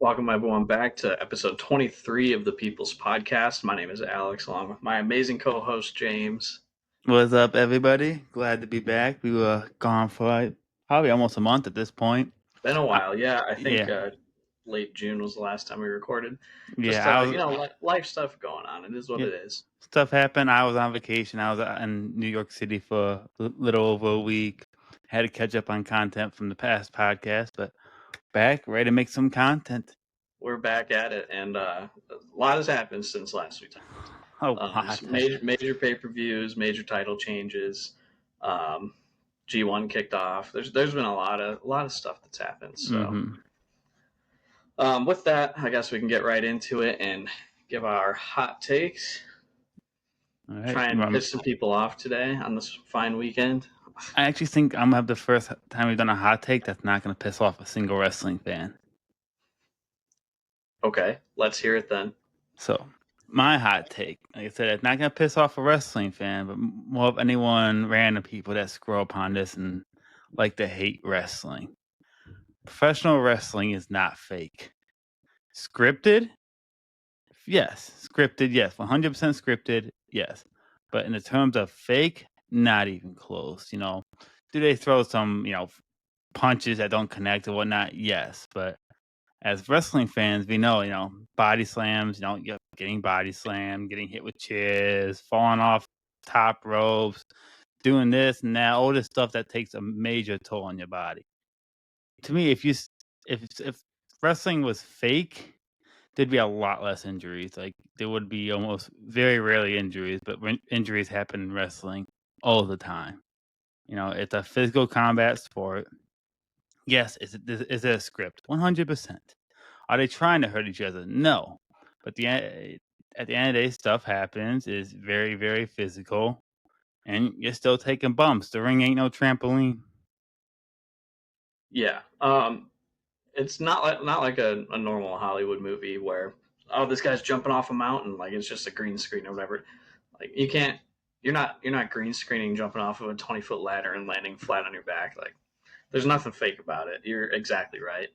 Welcome, everyone, back to episode 23 of the People's Podcast. My name is Alex, along with my amazing co host, James. What's up, everybody? Glad to be back. We were gone for probably almost a month at this point. Been a while, yeah. I think Yeah, late June was the last time we recorded. Just, yeah. I was, life stuff going on. It is what yeah. it is. Stuff happened. I was on vacation. I was in New York City for a little over a week. Had to catch up on content from the past podcast, but back ready to make some content. We're back at it, and a lot has happened since last we talked. A lot. Major pay per views, major title changes. Um, G1 kicked off. There's been a lot of stuff that's happened. So. Mm-hmm. With that, I guess we can get right into it and give our hot takes. All right. Try and piss some people off today on this fine weekend. I actually think I'm gonna have the first time we've done a hot take that's not gonna piss off a single wrestling fan. Okay, let's hear it then. So, my hot take, like I said, it's not gonna piss off a wrestling fan, but more of anyone random people that scroll upon this and like to hate wrestling. Professional wrestling is not fake. Scripted? Yes. Scripted, yes. 100% scripted, yes. But in the terms of fake, not even close. Do they throw some, punches that don't connect or whatnot? Yes. But as wrestling fans, we know, body slams, you're getting body slammed, getting hit with chairs, falling off top ropes, doing this and that, all this stuff that takes a major toll on your body. To me, if wrestling was fake, there'd be a lot less injuries. Like there would be almost very rarely injuries, but when injuries happen in wrestling all the time. It's a physical combat sport. Yes, is it a script? 100%. Are they trying to hurt each other? No. But at the end of the day, stuff happens. It's very, very physical. And you're still taking bumps. The ring ain't no trampoline. Yeah, it's not like a normal Hollywood movie where this guy's jumping off a mountain, like it's just a green screen or whatever. Like you're not green screening jumping off of a 20-foot ladder and landing flat on your back. Like there's nothing fake about it. You're exactly right.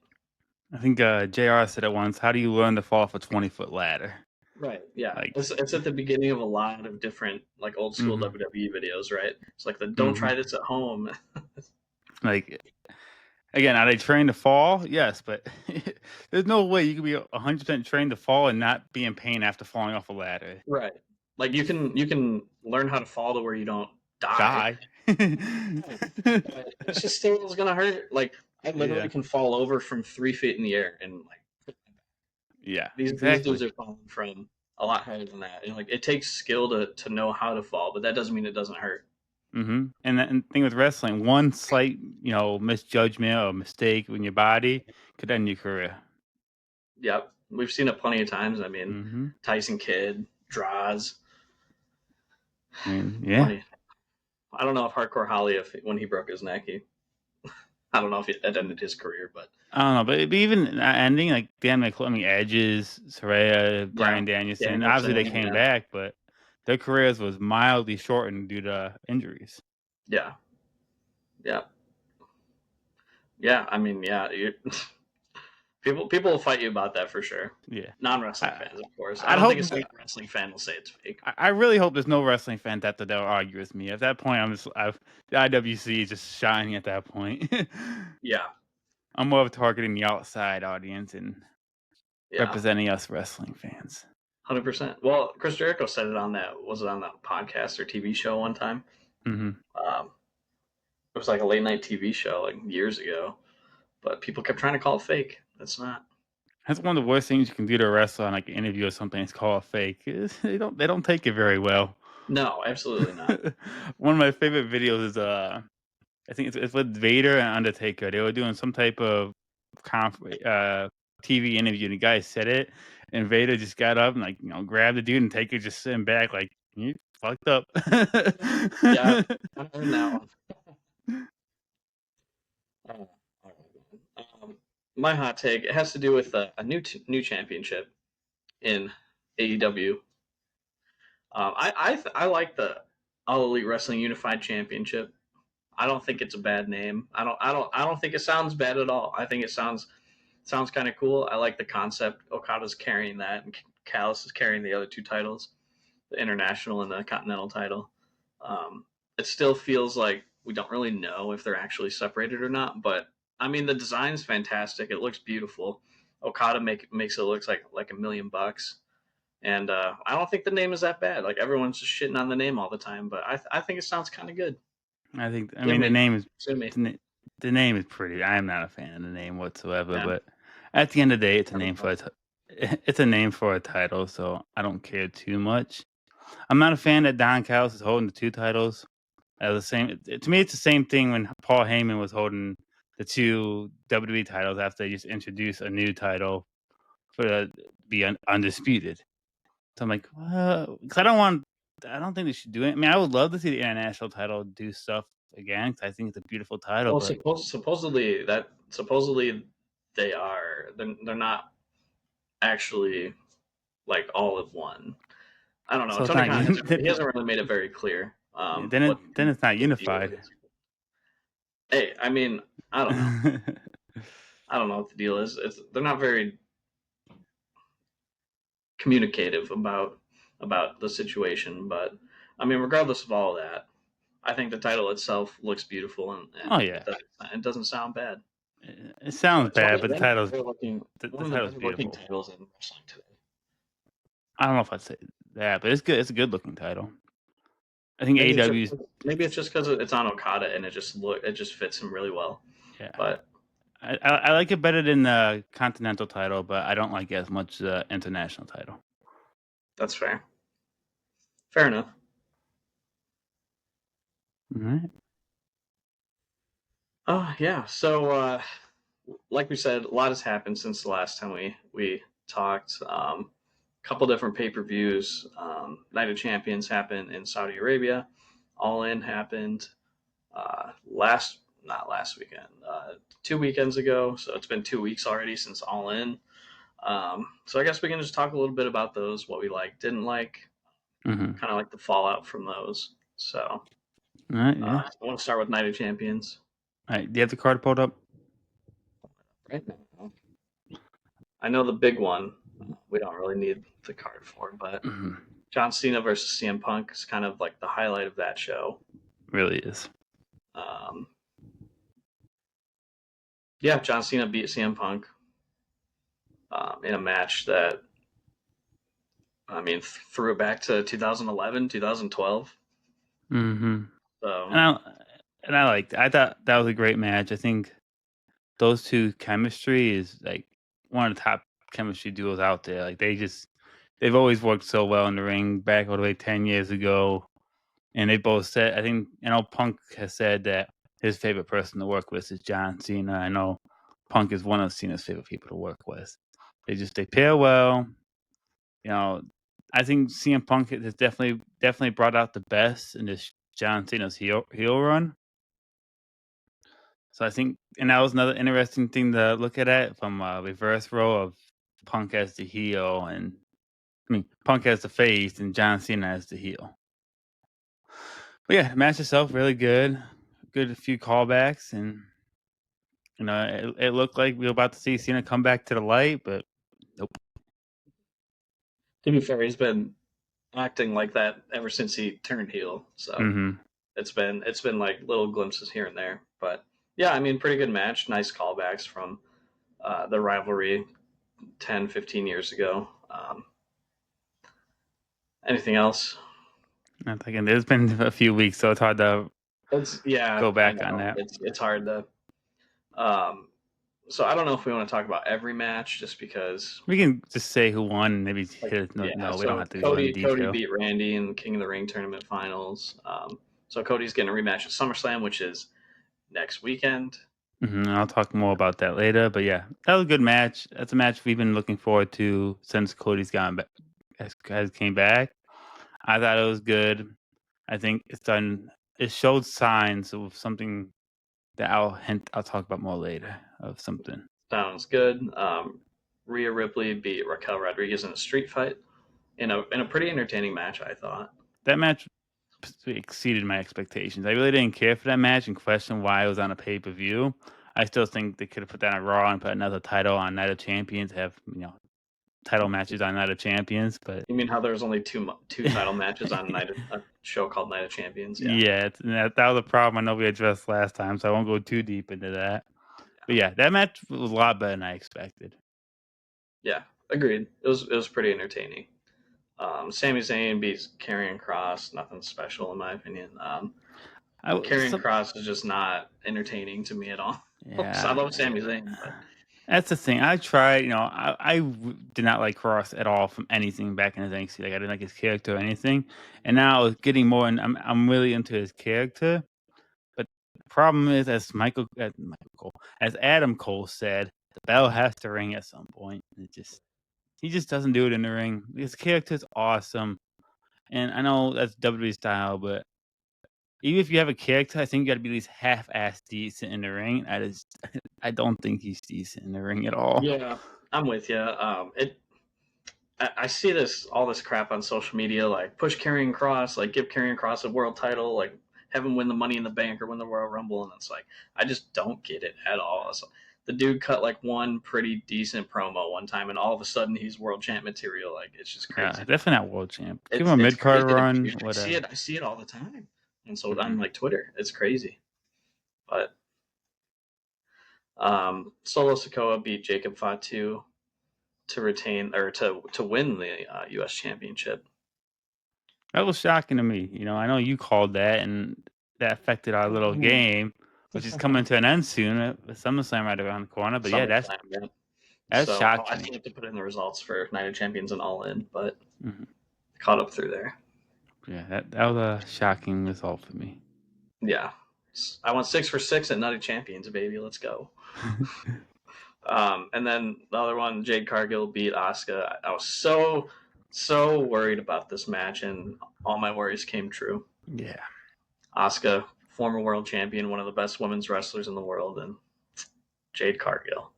I think JR said it once. How do you learn to fall off a 20-foot ladder? Right. Yeah. Like, It's at the beginning of a lot of different like old school WWE videos, right? It's like the don't try this at home. Like, again, are they trained to fall? Yes, but there's no way you can be 100% trained to fall and not be in pain after falling off a ladder. Right. Like you can learn how to fall to where you don't die. It's just still is gonna hurt. Like I literally can fall over from 3 feet in the air and like these dudes are falling from a lot higher than that. And like it takes skill to know how to fall, but that doesn't mean it doesn't hurt. And the thing with wrestling, one slight misjudgment or mistake in your body could end your career. Yep, we've seen it plenty of times. I mean, Tyson Kidd, Draws. Yeah. I don't know if Hardcore Holly, when he broke his neck, I don't know if that ended his career, but I don't know. But even ending, like Edges, Saraya, Bryan Danielson, obviously they came back, but their careers was mildly shortened due to injuries. Yeah. I mean, people will fight you about that for sure. Yeah. Non-wrestling fans, of course. I don't think a single wrestling fan will say it's fake. I really hope there's no wrestling fan that'll argue with me. At that point, the IWC is just shining at that point. Yeah. I'm more of targeting the outside audience and representing us wrestling fans. 100%. Well, Chris Jericho said it on that podcast or TV show one time. It was like a late night TV show like years ago, but people kept trying to call it fake. It's not. That's one of the worst things you can do to a wrestler on like an interview or something. It's called fake. They don't take it very well. No, absolutely not. One of my favorite videos is I think it's with Vader and Undertaker. They were doing some type of TV interview, and the guy said it, and Vader just got up and like grabbed the dude, and Taker just sitting back like you fucked up. Yeah, I heard that one. My hot take, it has to do with a new championship in AEW. I like the All Elite Wrestling Unified Championship. I don't think it's a bad name. I don't think it sounds bad at all. I think it sounds sounds kind of cool. I like the concept. Okada's carrying that, and Callis is carrying the other two titles, the international and the continental title. Um, it still feels like we don't really know if they're actually separated or not, but I mean the design's fantastic. It looks beautiful. Okada makes it look like $1 million, and I don't think the name is that bad. Like everyone's just shitting on the name all the time, but I think it sounds kind of good. I Sue mean, the me, name is sue me. the, na- the name is pretty. I am not a fan of the name whatsoever, Yeah, but at the end of the day, it's a name everyone for else. it's a name for a title, so I don't care too much. I'm not a fan that Don Callis is holding the two titles. The same to me, it's the same thing when Paul Heyman was holding the two WWE titles after they just introduced a new title for the be undisputed. So I'm like, well, because I don't think they should do it. I mean, I would love to see the international title do stuff again because I think it's a beautiful title. Well, But supposedly they are. They're not actually like all of one. I don't know. so it's Tony not Khan he then, hasn't really made it very clear then it's not what the deal unified. is. Hey, I mean, I don't know. I don't know what the deal is. They're not very communicative about the situation, but I mean, regardless of all of that, I think the title itself looks beautiful Oh and yeah, it doesn't sound bad. it sounds It's bad, but one the of the title's better looking beautiful. titles in wrestling today. I don't know if I'd say that, but it's good. It's a good looking title. I think Maybe it's just AEW's maybe it's just because it's on Okada and it just fits him really well. yeah. But I like it better than the Continental title, but I don't like it as much the international title. that's fair. Fair enough. All right. Oh yeah. So like we said, a lot has happened since the last time we talked. Couple different pay per views. Night of Champions happened in Saudi Arabia. All In happened last not last weekend, 2 weekends ago. So it's been 2 weeks already since All In. So I guess we can just talk a little bit about those, what we like, didn't like, Mm-hmm. kind of like the fallout from those. So All right. Yeah. I want to start with Night of Champions. All right. Do you have the card pulled up? Right now, I know the big one. We don't really need the card for, but Mm-hmm. John Cena versus CM Punk is kind of like the highlight of that show. Really is. Um, yeah, John Cena beat CM Punk in a match that I mean threw it back to 2011, 2012. Mm-hmm. So And I liked it. I thought that was a great match. I think those two chemistry is like one of the top chemistry duos out there. Like they've always worked so well in the ring back all the way 10 years ago. And they both said, I think, Punk has said that his favorite person to work with is John Cena. I know Punk is one of Cena's favorite people to work with. They pair well. You know, I think CM Punk has definitely brought out the best in this John Cena's heel run. So I think, and that was another interesting thing to look at it from a reverse role of Punk as the heel, and I mean Punk as the face, and John Cena as the heel. But yeah, the match itself really good. Good a few callbacks, and it looked like we were about to see Cena come back to the light, but nope. to be fair, he's been acting like that ever since he turned heel. So Mm-hmm. it's been like little glimpses here and there. But yeah, I mean, pretty good match. Nice callbacks from the rivalry 10, 15 years ago. Anything else? I'm thinking there's been a few weeks, so it's hard to It's yeah, go I back on know. that. It's hard to. Um, so I don't know if we want to talk about every match just because, We can just say who won, and maybe like, hit. No, yeah. no, we don't So have to go in Cody detail. beat Randy in the King of the Ring tournament finals. So Cody's getting a rematch at SummerSlam, which is next weekend. I'll talk more about that later, but yeah, that was a good match. That's a match we've been looking forward to since Cody's gone back, has came back. I thought it was good. I think it's done. It showed signs of something that I'll talk about more later of something. Sounds good. Rhea Ripley beat Raquel Rodriguez in a street fight in a pretty entertaining match, I thought. That match exceeded my expectations. I really didn't care for that match and question why it was on a pay per view. I still think they could have put that on Raw and put another title on Night of Champions. Have title matches on Night of Champions, but You mean how there's only two title matches on a show called Night of Champions? Yeah. yeah, that was a problem I know we addressed last time, so I won't go too deep into that. But yeah, that match was a lot better than I expected. Yeah, agreed. It was pretty entertaining. Sami Zayn beats Karrion Kross. Nothing special in my opinion. Karrion Kross is just not entertaining to me at all. I love Sami Zayn, but that's the thing. I tried, I did not like Cross at all from anything back in his NXT. Like I didn't like his character or anything. And now getting more, and I'm really into his character. But the problem is, as as Adam Cole said, the bell has to ring at some point. He just doesn't do it in the ring. His character's awesome, and I know that's WWE style, but even if you have a character, I think you got to be at least half-ass decent in the ring. I don't think he's decent in the ring at all. yeah, I'm with you. I see all this crap on social media, like push Karrion Kross, like give Karrion Kross a world title, like have him win the Money in the Bank or win the Royal Rumble, and it's like I just don't get it at all. So the dude cut like one pretty decent promo one time, and all of a sudden he's world champ material. Like it's just crazy. Yeah, definitely not world champ. Give him a mid card run. I see it all the time, and so on like Twitter, it's crazy. But Solo Sikoa beat Jacob Fatu to retain or to win the U.S. Championship. That was shocking to me. I know you called that, and that affected our little game, which is coming to an end soon. SummerSlam right around the corner. But yeah, that's shocking. I still have to put in the results for Night of Champions and All In, but caught up through there. Yeah, that was a shocking result for me. Yeah, I went 6 for 6 at Night of Champions, baby. Let's go. And then the other one, Jade Cargill beat Asuka. I was so worried about this match, and all my worries came true. Yeah. Asuka, former world champion, one of the best women's wrestlers in the world, and Jade Cargill.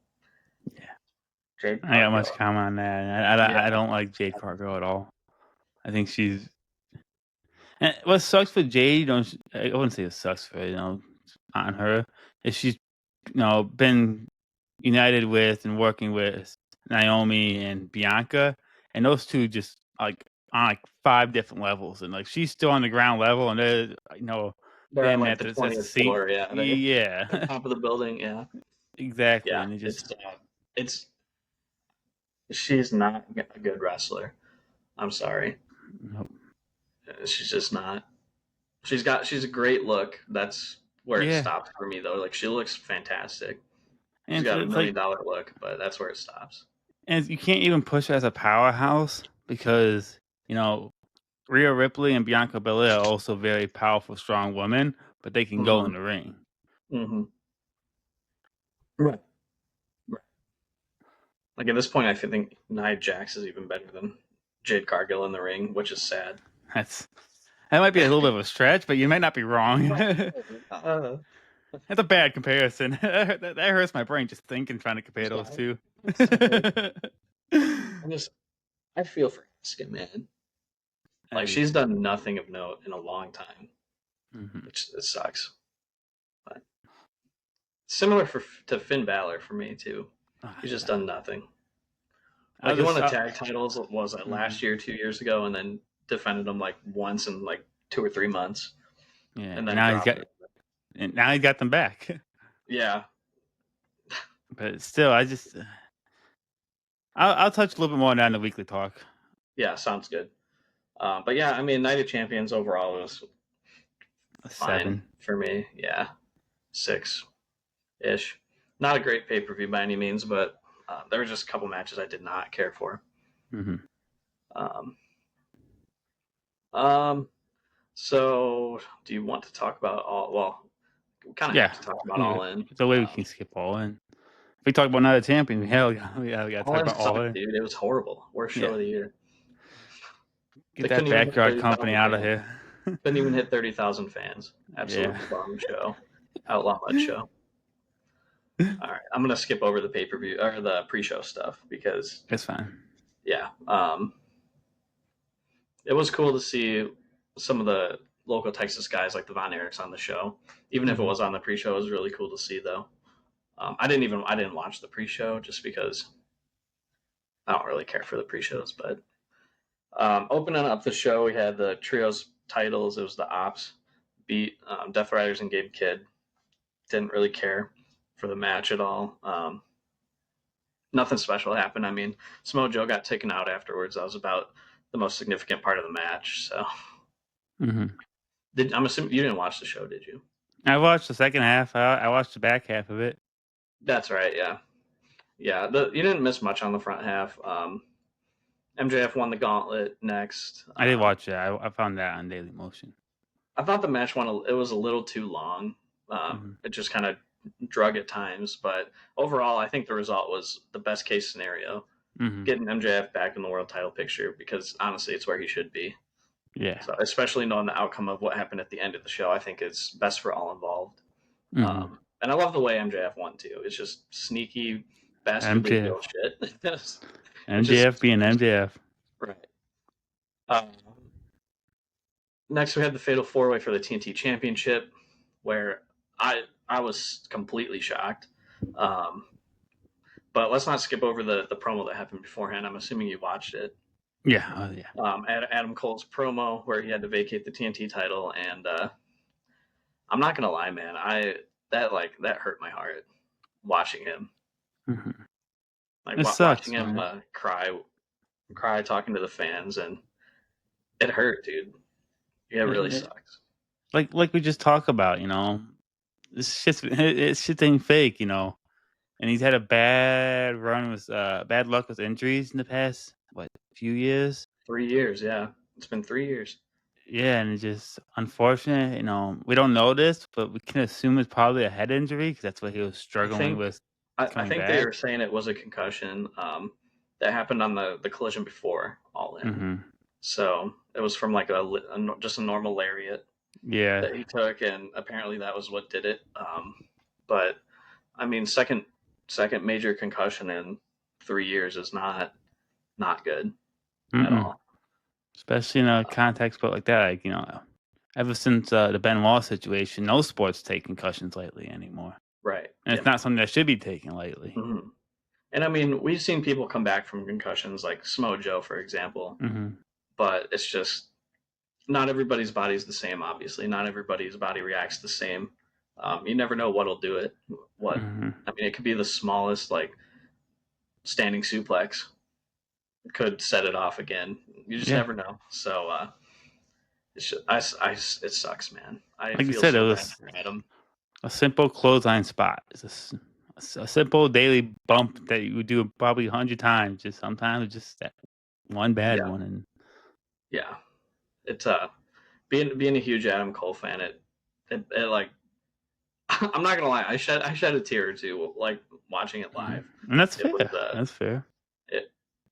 Yeah. Jade Cargill. I got much comment on that. I don't like Jade Cargill at all. I think she's... And what sucks for Jade, I wouldn't say it sucks for on her, is she's been united with and working with Naomi and Bianca, and those two just like on like 5 different levels, and like she's still on the ground level, and they're on like the 20th floor, yeah, the top of the building, yeah, exactly. Yeah, and she's not a good wrestler. I'm sorry. Nope. She's just not. She's a great look. That's where it stops for me, though. Like she looks fantastic. She's got a $1 million look, but that's where it stops. And you can't even push her as a powerhouse because Rhea Ripley and Bianca Belair are also very powerful, strong women, but they can go in the ring. Mm-hmm. Right. Like at this point, I think Nia Jax is even better than Jade Cargill in the ring, which is sad. That might be a little bit of a stretch, but you might not be wrong. That's a bad comparison. that hurts my brain just thinking, trying to compare those two. I feel for Asuka, man. Like she's done nothing of note in a long time, which it sucks. But similar to Finn Balor for me too. He's just done nothing. Like he won the tag titles last year, 2 years ago, and then defended them like once in like 2 or 3 months. Yeah, and then now he got them back. Yeah, but still, I'll touch a little bit more on that in the weekly talk. Yeah, sounds good. But yeah, I mean, Night of Champions overall was a 7 for me. Yeah, 6-ish. Not a great pay-per-view by any means, but there were just a couple matches I did not care for. So do you want to talk about all? Well, we kind of have to talk about All In. The way we can skip All In. If we talk about Night of Champions, hell yeah, we got to talk about All In. Dude, it was horrible. Worst show of the year. Get that backyard company out of here. Couldn't even hit 30,000 fans. Absolute bum show. Outlaw Mud show. All right, I'm gonna skip over the pay-per-view or the pre-show stuff because it's fine. Yeah, it was cool to see some of the local Texas guys like the Von Erichs on the show. Even if it was on the pre-show, it was really cool to see though. I didn't watch the pre-show just because I don't really care for the pre-shows. But opening up the show, we had the trios titles. It was the Ops beat Death Riders and Gabe Kidd. Didn't really care for the match at all. Nothing special happened. I mean, Samoa Joe got taken out afterwards. That was about the most significant part of the match. So, Mm-hmm. I'm assuming you didn't watch the show, did you? I watched the second half. I watched the back half of it. That's right. Yeah, yeah. You didn't miss much on the front half. MJF won the gauntlet next. I did watch it. I found that on Daily Motion. I thought the match it was a little too long. Mm-hmm. It just kind of drug at times, but overall, I think the result was the best case scenario. Mm-hmm. Getting MJF back in the world title picture because honestly, it's where he should be. Yeah. So, especially knowing the outcome of what happened at the end of the show, I think it's best for all involved. Mm-hmm. And I love the way MJF won too. It's just sneaky, bastardly MJF. heel shit. MJF being MJF. Right. Next, we had the Fatal 4-Way for the TNT Championship, where I was completely shocked. But let's not skip over the promo that happened beforehand. I'm assuming you watched it. Yeah. Adam Cole's promo where he had to vacate the TNT title, and I'm not gonna lie, man, that hurt my heart watching him. Mm-hmm. Like it sucks, watching him cry, talking to the fans, and it hurt, dude. Yeah, it really sucks. Like we just talked about, it's shit ain't fake, and he's had a bad run with bad luck with injuries in the past few years. 3 years, yeah, it's been 3 years. Yeah, and it's just unfortunate. We don't know this, but we can assume it's probably a head injury because that's what he was struggling with. I think back. they were saying it was a concussion that happened on the collision before All In. Mm-hmm. So it was from like just a normal lariat that he took, and apparently that was what did it. But I mean, second major concussion in 3 years is not good at all. Especially in a contact sport like that, ever since the Benoit situation, no sports take concussions lightly anymore. Right. And it's not something that should be taken lightly. Mm-hmm. And I mean, we've seen people come back from concussions, like Samoa Joe, for example. Mm-hmm. But it's just not everybody's body's the same. Obviously, not everybody's body reacts the same. You never know what'll do it. I mean, it could be the smallest, like standing suplex, could set it off again. You just never know. So it sucks, man. Like you said, it was a simple clothesline spot. It's a simple daily bump that you would do probably 100 times. Just sometimes just that one bad one. And yeah, it's being a huge Adam Cole fan. It like I'm not gonna lie, I shed a tear or two like watching it live. And that's fair. That's fair.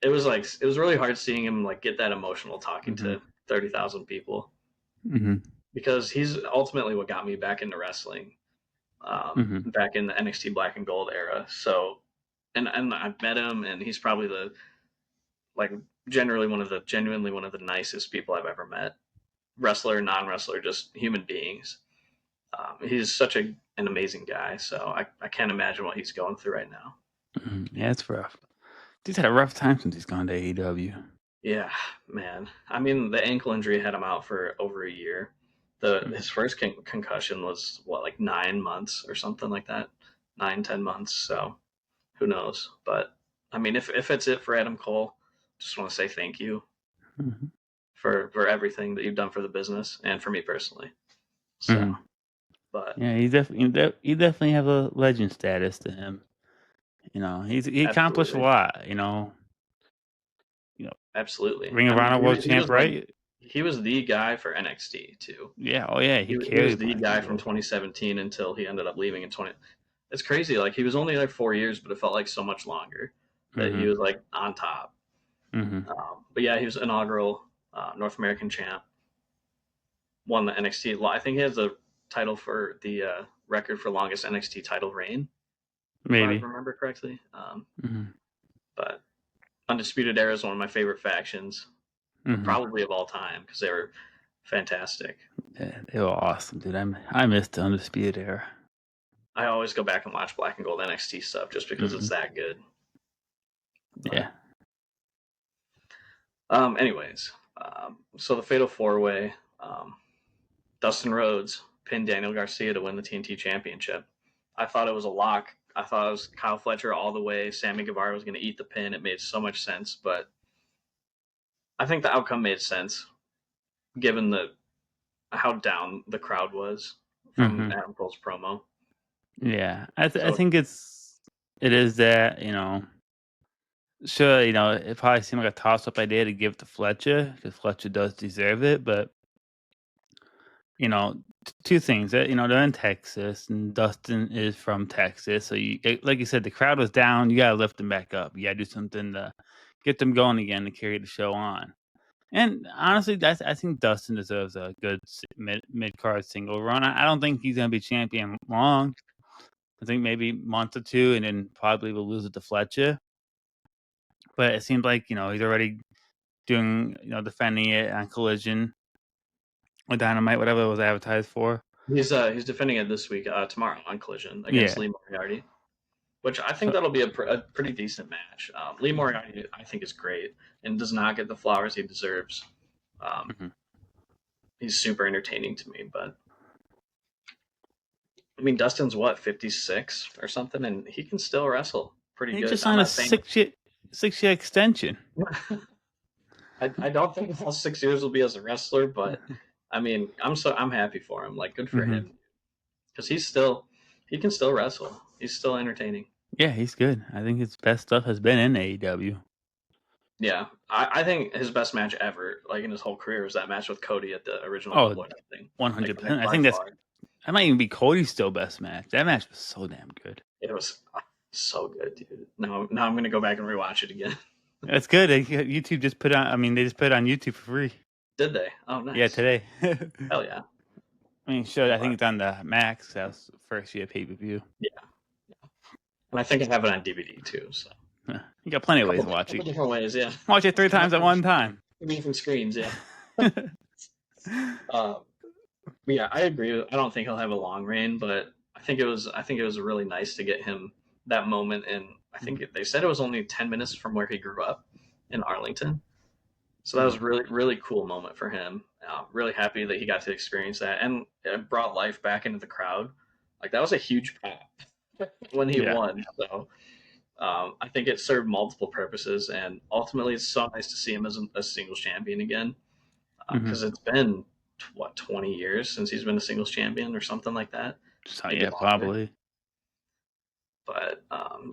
It was really hard seeing him like get that emotional talking to 30,000 people. Mm-hmm. Because he's ultimately what got me back into wrestling, back in the NXT Black and Gold era. So, and I've met him, and he's probably genuinely one of the nicest people I've ever met. Wrestler, non-wrestler, just human beings. He's such an amazing guy. So I can't imagine what he's going through right now. Mm-hmm. Yeah, it's rough. He's had a rough time since he's gone to AEW. Yeah, man. I mean, the ankle injury had him out for over a year. His first concussion was like 9 months or something like that, 9-10 months. So who knows? But I mean, if it's it for Adam Cole, just want to say thank you for everything that you've done for the business and for me personally. So, but yeah, he definitely have a legend status to him. He accomplished a lot. Absolutely. Ring of Honor World Champ, right? He was the guy for NXT too. Yeah. Oh yeah. He was the guy from 2017 until he ended up leaving in 20. It's crazy. Like he was only there 4 years, but it felt like so much longer that he was like on top. But yeah, he was inaugural North American champ. Won the NXT. I think he has the title for the record for longest NXT title reign. Maybe if I remember correctly. But Undisputed Era is one of my favorite factions, probably of all time, because they were fantastic. Yeah, they were awesome, dude. I missed the Undisputed Era. I always go back and watch Black and Gold NXT stuff just because it's that good. Yeah. Anyways, so the Fatal 4-Way, Dustin Rhodes pinned Daniel Garcia to win the TNT Championship. I thought it was a lock. I thought it was Kyle Fletcher all the way. Sammy Guevara was going to eat the pin. It made so much sense, but I think the outcome made sense given how down the crowd was from Adam Cole's promo. Yeah, I think it is that, sure, it probably seemed like a toss-up idea to give it to Fletcher because Fletcher does deserve it, but two things that they're in Texas and Dustin is from Texas, so like you said, the crowd was down. You gotta lift them back up. You gotta do something to get them going again to carry the show on. And honestly, I think Dustin deserves a good mid card single run. I don't think he's gonna be champion long. I think maybe a month or two, and then probably will lose it to Fletcher. But it seems like he's already doing defending it on Collision or Dynamite, whatever it was advertised for. He's defending it this week, tomorrow on Collision against Lee Moriarty, which I think that'll be a pretty decent match. Lee Moriarty, I think, is great and does not get the flowers he deserves. He's super entertaining to me, but I mean, Dustin's what, 56 or something, and he can still wrestle pretty good. He just signed a 6-year extension. I don't think all 6 years will be as a wrestler, but I mean, I'm happy for him. Like, good for him, because he can still wrestle. He's still entertaining. Yeah, he's good. I think his best stuff has been in AEW. Yeah, I think his best match ever, like in his whole career, was that match with Cody at the original. 100%. I think that might even be Cody's still best match. That match was so damn good. It was so good, dude. Now I'm gonna go back and rewatch it again. That's good. YouTube just put on. I mean, they just put it on YouTube for free. Did they? Oh, nice. Yeah, today. Hell yeah. I mean, sure. I think it's on the Max. That was the first year pay-per-view. Yeah. And I think I have it on DVD too. So you got plenty of ways to watch it. Different ways, yeah. Watch it 3 times at one time. Different screens, yeah. Yeah, I agree. I don't think he'll have a long reign, but I think it was really nice to get him that moment. And I think they said it was only 10 minutes from where he grew up in Arlington. So that was really, really cool moment for him. Really happy that he got to experience that, and it brought life back into the crowd. Like, that was a huge pop when he won. So I think it served multiple purposes, and ultimately it's so nice to see him as a singles champion again, because it's been 20 years since he's been a singles champion or something like that. Yeah, probably. But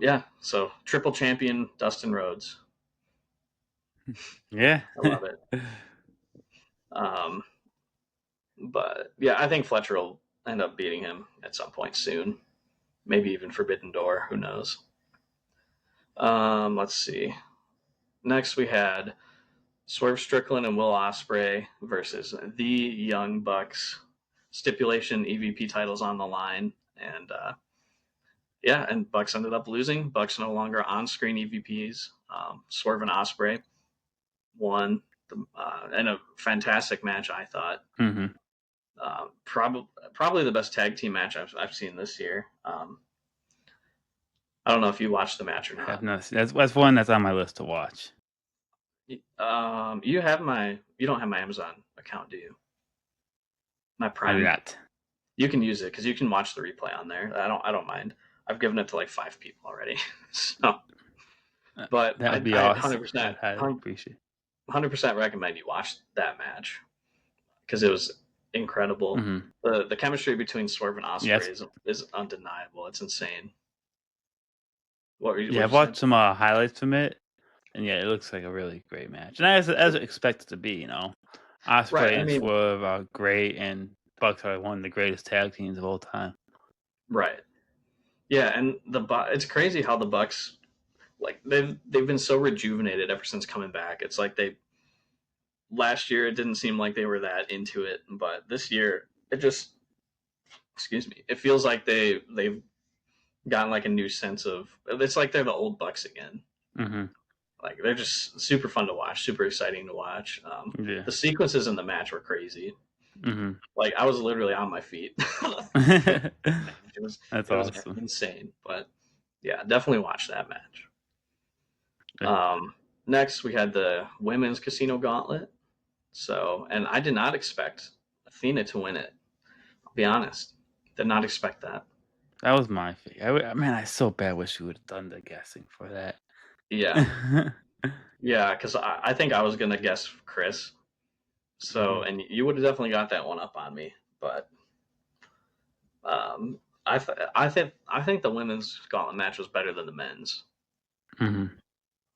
yeah, so triple champion Dustin Rhodes. Yeah, I love it. But yeah, I think Fletcher will end up beating him at some point soon. Maybe even Forbidden Door. Who knows? Let's see. Next we had Swerve Strickland and Will Ospreay versus the Young Bucks. Stipulation EVP titles on the line, and and Bucks ended up losing. Bucks no longer on-screen EVPs. Swerve and Ospreay won in a fantastic match, I thought. Probably the best tag team match I've seen this year. I don't know if you watched the match or not. That's one that's on my list to watch. You don't have my Amazon account, do you? My Prime. I do not. You can use it because you can watch the replay on there. I don't mind. I've given it to like 5 people already. So, but that would be awesome. 100%. I appreciate. 100% recommend you watch that match because it was incredible. The chemistry between Swerve and Ospreay is undeniable. It's insane. I've watched some highlights from it, and it looks like a really great match. And as expected to be, Ospreay and Swerve are great, and Bucks are one of the greatest tag teams of all time. Right. Yeah, and it's crazy how the Bucks, like, they've been so rejuvenated ever since coming back. It's like last year it didn't seem like they were that into it, but this year it feels like they've gotten like a new sense of, it's like they're the old Bucks again. Like, they're just super fun to watch, super exciting to watch. The sequences in the match were crazy. Mm-hmm. Like I was literally on my feet. It was That's it was awesome. insane. But yeah, definitely watch that match. Yeah. Next we had the women's casino gauntlet. So, and I did not expect Athena to win it. I'll be honest, did not expect that. That was my man, I so bad wish you would have done the guessing for that. Yeah, yeah, because I think I was gonna guess Chris. So, Mhm, and you would have definitely got that one up on me. But I think the women's gauntlet match was better than the men's. mhm.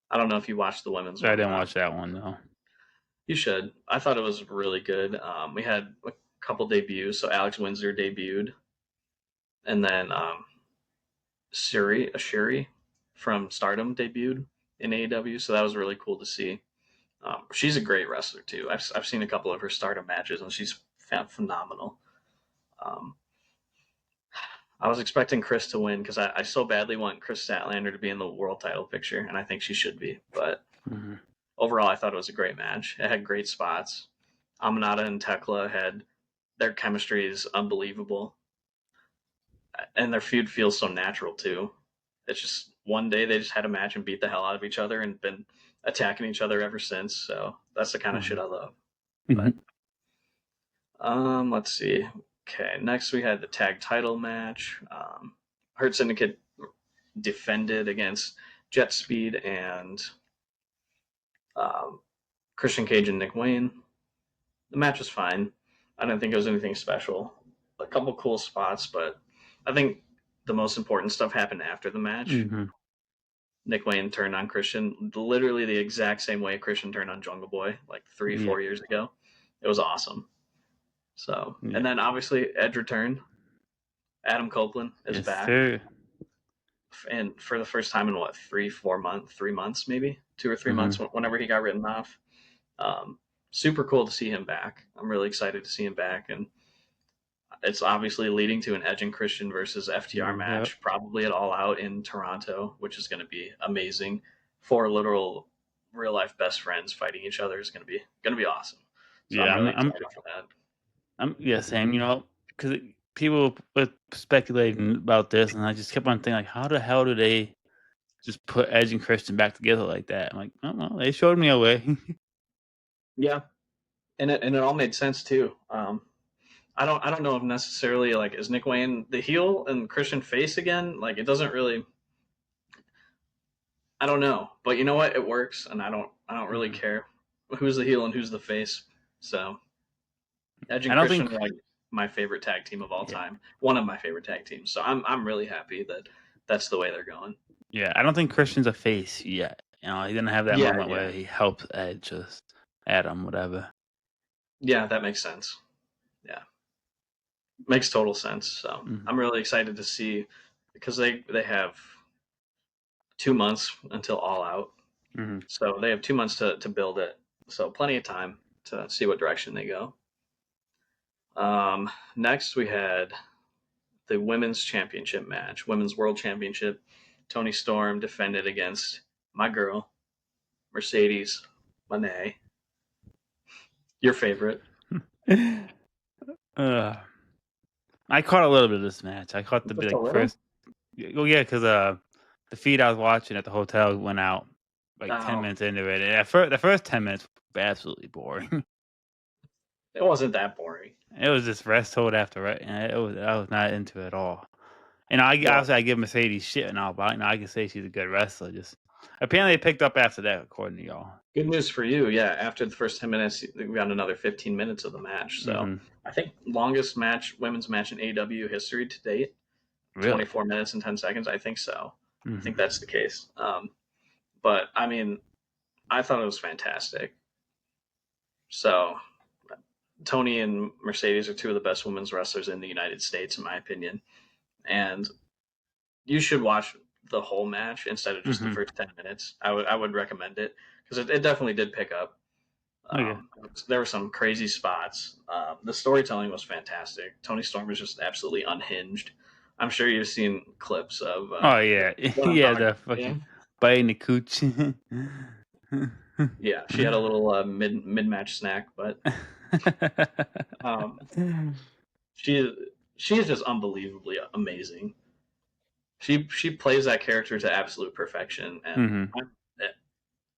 I don't know if you watched the women's I one or didn't not. watch that one though. You should. I thought it was really good. We had a couple debuts. So Alex Windsor debuted, and then Shuri from Stardom debuted in AEW. So that was really cool to see. She's a great wrestler too. I've seen a couple of her Stardom matches, and she's phenomenal. Um, I was expecting Chris to win because I so badly want Chris Statlander to be in the world title picture, and I think she should be. But Mhm. overall, I thought it was a great match. It had great spots. Aminata and Tekla had their chemistry is unbelievable, and their feud feels so natural too. It's just one day they just had a match and beat the hell out of each other and been attacking each other ever since. So that's the kind of shit Mhm. I love. But Mhm. let's see. Okay, next we had the tag title match. Hurt Syndicate defended against Jet Speed and um, Christian Cage and Nick Wayne. The match was fine. I didn't think it was anything special. A couple cool spots, but I think the most important stuff happened after the match. Mhm. Nick Wayne turned on Christian literally the exact same way Christian turned on Jungle Boy like three, Yeah. 4 years ago. It was awesome. So, and Yeah. then obviously Edge returned. Adam Copeland is Yes, back, sir. and for the first time in what 3 months, 3 months maybe 2 or 3 months, Mhm. whenever he got written off. Um, Super cool to see him back. I'm really excited to see him back, and it's obviously leading to an Edge and Christian versus FTR Yep. match, probably at All Out in Toronto, which is going to be amazing. Four literal real life best friends fighting each other is going to be awesome. So Yeah, I'm I'm really I'm excited for that. yeah, same, because people were speculating about this, and I just kept on thinking, like, how the hell do they just put Edge and Christian back together like that? I'm like, "Oh, well, they showed me a way." Yeah, and it all made sense too. I don't know if necessarily like is Nick Wayne the heel and Christian face again. Like it doesn't really. I don't know, but you know what? It works, and I don't really Mhm. care who's the heel and who's the face. So Edge I and don't think Christian are like my favorite tag team of all yeah. time. One of my favorite tag teams. So I'm really happy that that's the way they're going. Yeah, I don't think Christian's a face yet. He didn't have that Yeah, moment yeah, where he helps Edge, just Adam, whatever. yeah. That makes sense. Yeah, makes total sense. So Mhm. I'm really excited to see because they have 2 months until All Out. Mhm. So they have 2 months to build it. So plenty of time to see what direction they go. Next we had the women's championship match, women's world championship. Tony Storm defended against my girl, Mercedes Moné, your favorite. uh, I caught a little bit of this match. I caught the Just a big little? first. Oh yeah, because the feed I was watching at the hotel went out like 10 Oh, minutes into it, and at first the first 10 minutes were absolutely boring. it wasn't that boring. It was just rest hold after rest, and I was not into it at all. And Well, obviously I give Mercedes shit and all, but I can say she's a good wrestler. Just apparently it picked up after that, according to y'all. good news for you. Yeah, after the first 10 minutes, we got another 15 minutes of the match. So Hmm. I think longest women's match in AW history to date, Really? 24 minutes and 10 seconds. I think so. I think Hmm. that's the case. But I mean, I thought it was fantastic. So Tony and Mercedes are two of the best women's wrestlers in the United States, in my opinion. And you should watch the whole match instead of just the Hmm. first 10 minutes. I would recommend it because it definitely did pick up. Okay. There were some crazy spots. The storytelling was fantastic. Tony Storm was just absolutely unhinged. I'm sure you've seen clips of Oh yeah, what I'm yeah. talking The about. Yeah, fucking biting the cooch. yeah. She had a little mid match snack, but Um, she she is just unbelievably amazing. She plays that character to absolute perfection, and Hmm.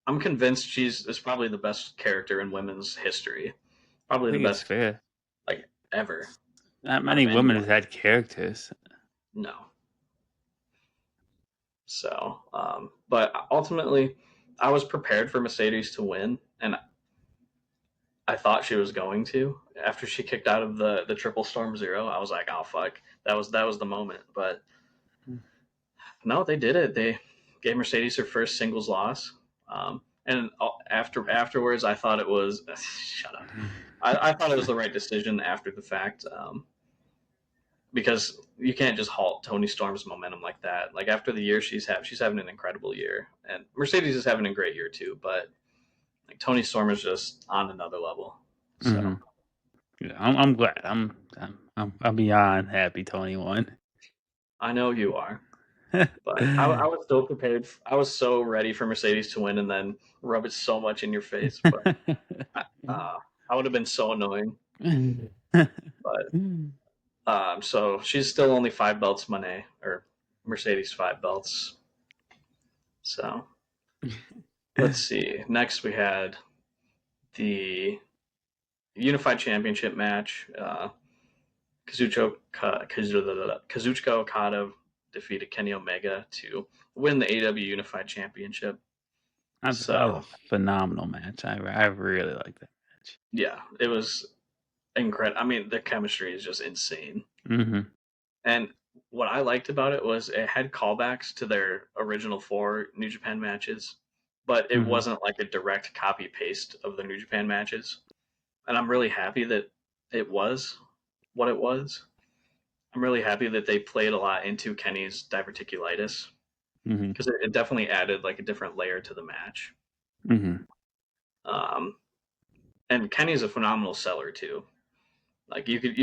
I'm convinced she's is probably the best character in women's history, I probably the think it's best fair. like ever Not out of many women have anyone. had characters. No, but ultimately, I was prepared for Mercedes to win, and I thought she was going to. After she kicked out of the Triple Storm Zero, I was like, oh fuck, that was the moment. But no, they did it. They gave Mercedes her first singles loss. And afterwards, I thought it was shut up. I thought it was the right decision after the fact, because you can't just halt Tony Storm's momentum like that. Like after the year she's having an incredible year, and Mercedes is having a great year too. But like Tony Storm is just on another level. Hmm. So Yeah, I'm glad. I'm beyond happy Tony won. I know you are. But I was so prepared. I was so ready for Mercedes to win and then rub it so much in your face. But I would have been so annoying. But so she's still only 5 belts, Monet, or Mercedes 5 belts. So let's see. Next we had the Unified Championship match. Kazuchika Okada defeated Kenny Omega to win the AW Unified Championship. That was So a phenomenal match. I really like that match. yeah, it was incredible. I mean, the chemistry is just insane. Hmm. And what I liked about it was it had callbacks to their original 4 New Japan matches, but it Hmm. wasn't like a direct copy paste of the New Japan matches. And I'm really happy that it was what it was. I'm really happy that they played a lot into Kenny's diverticulitis Hmm. because it definitely added like a different layer to the match. Hmm. Um, and Kenny's a phenomenal seller too. Like you could.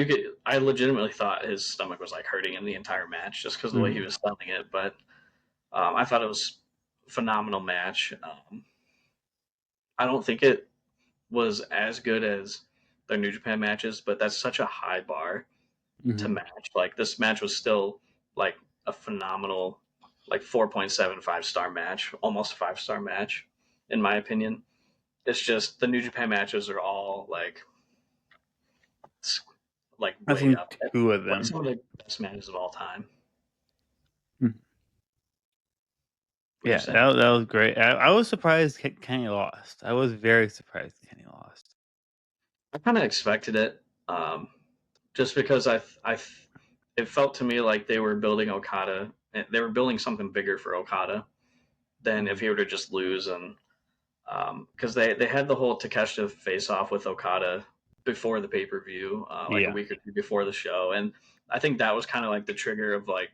I legitimately thought his stomach was like hurting him the entire match just because of the way he Hmm. was selling it. But I thought it was a phenomenal match. I don't think it was as good as their New Japan matches, but that's such a high bar to Hmm. match. Like this match was still like a phenomenal, like 4.75 star match, almost 5 star match, in my opinion. It's just the New Japan matches are all like I way think up, two of like them. some of the best matches of all time. Mm. What are you Yeah, saying? that was great. I was surprised Kenny lost. I was very surprised Kenny lost. I kind of expected it, just because it felt to me like they were building Okada. They were building something bigger for Okada than if Hmm. he were to just lose. And because they had the whole Takeshita face off with Okada before the pay per view, like a Yeah. week or two before the show, and I think that was kind of like the trigger of like,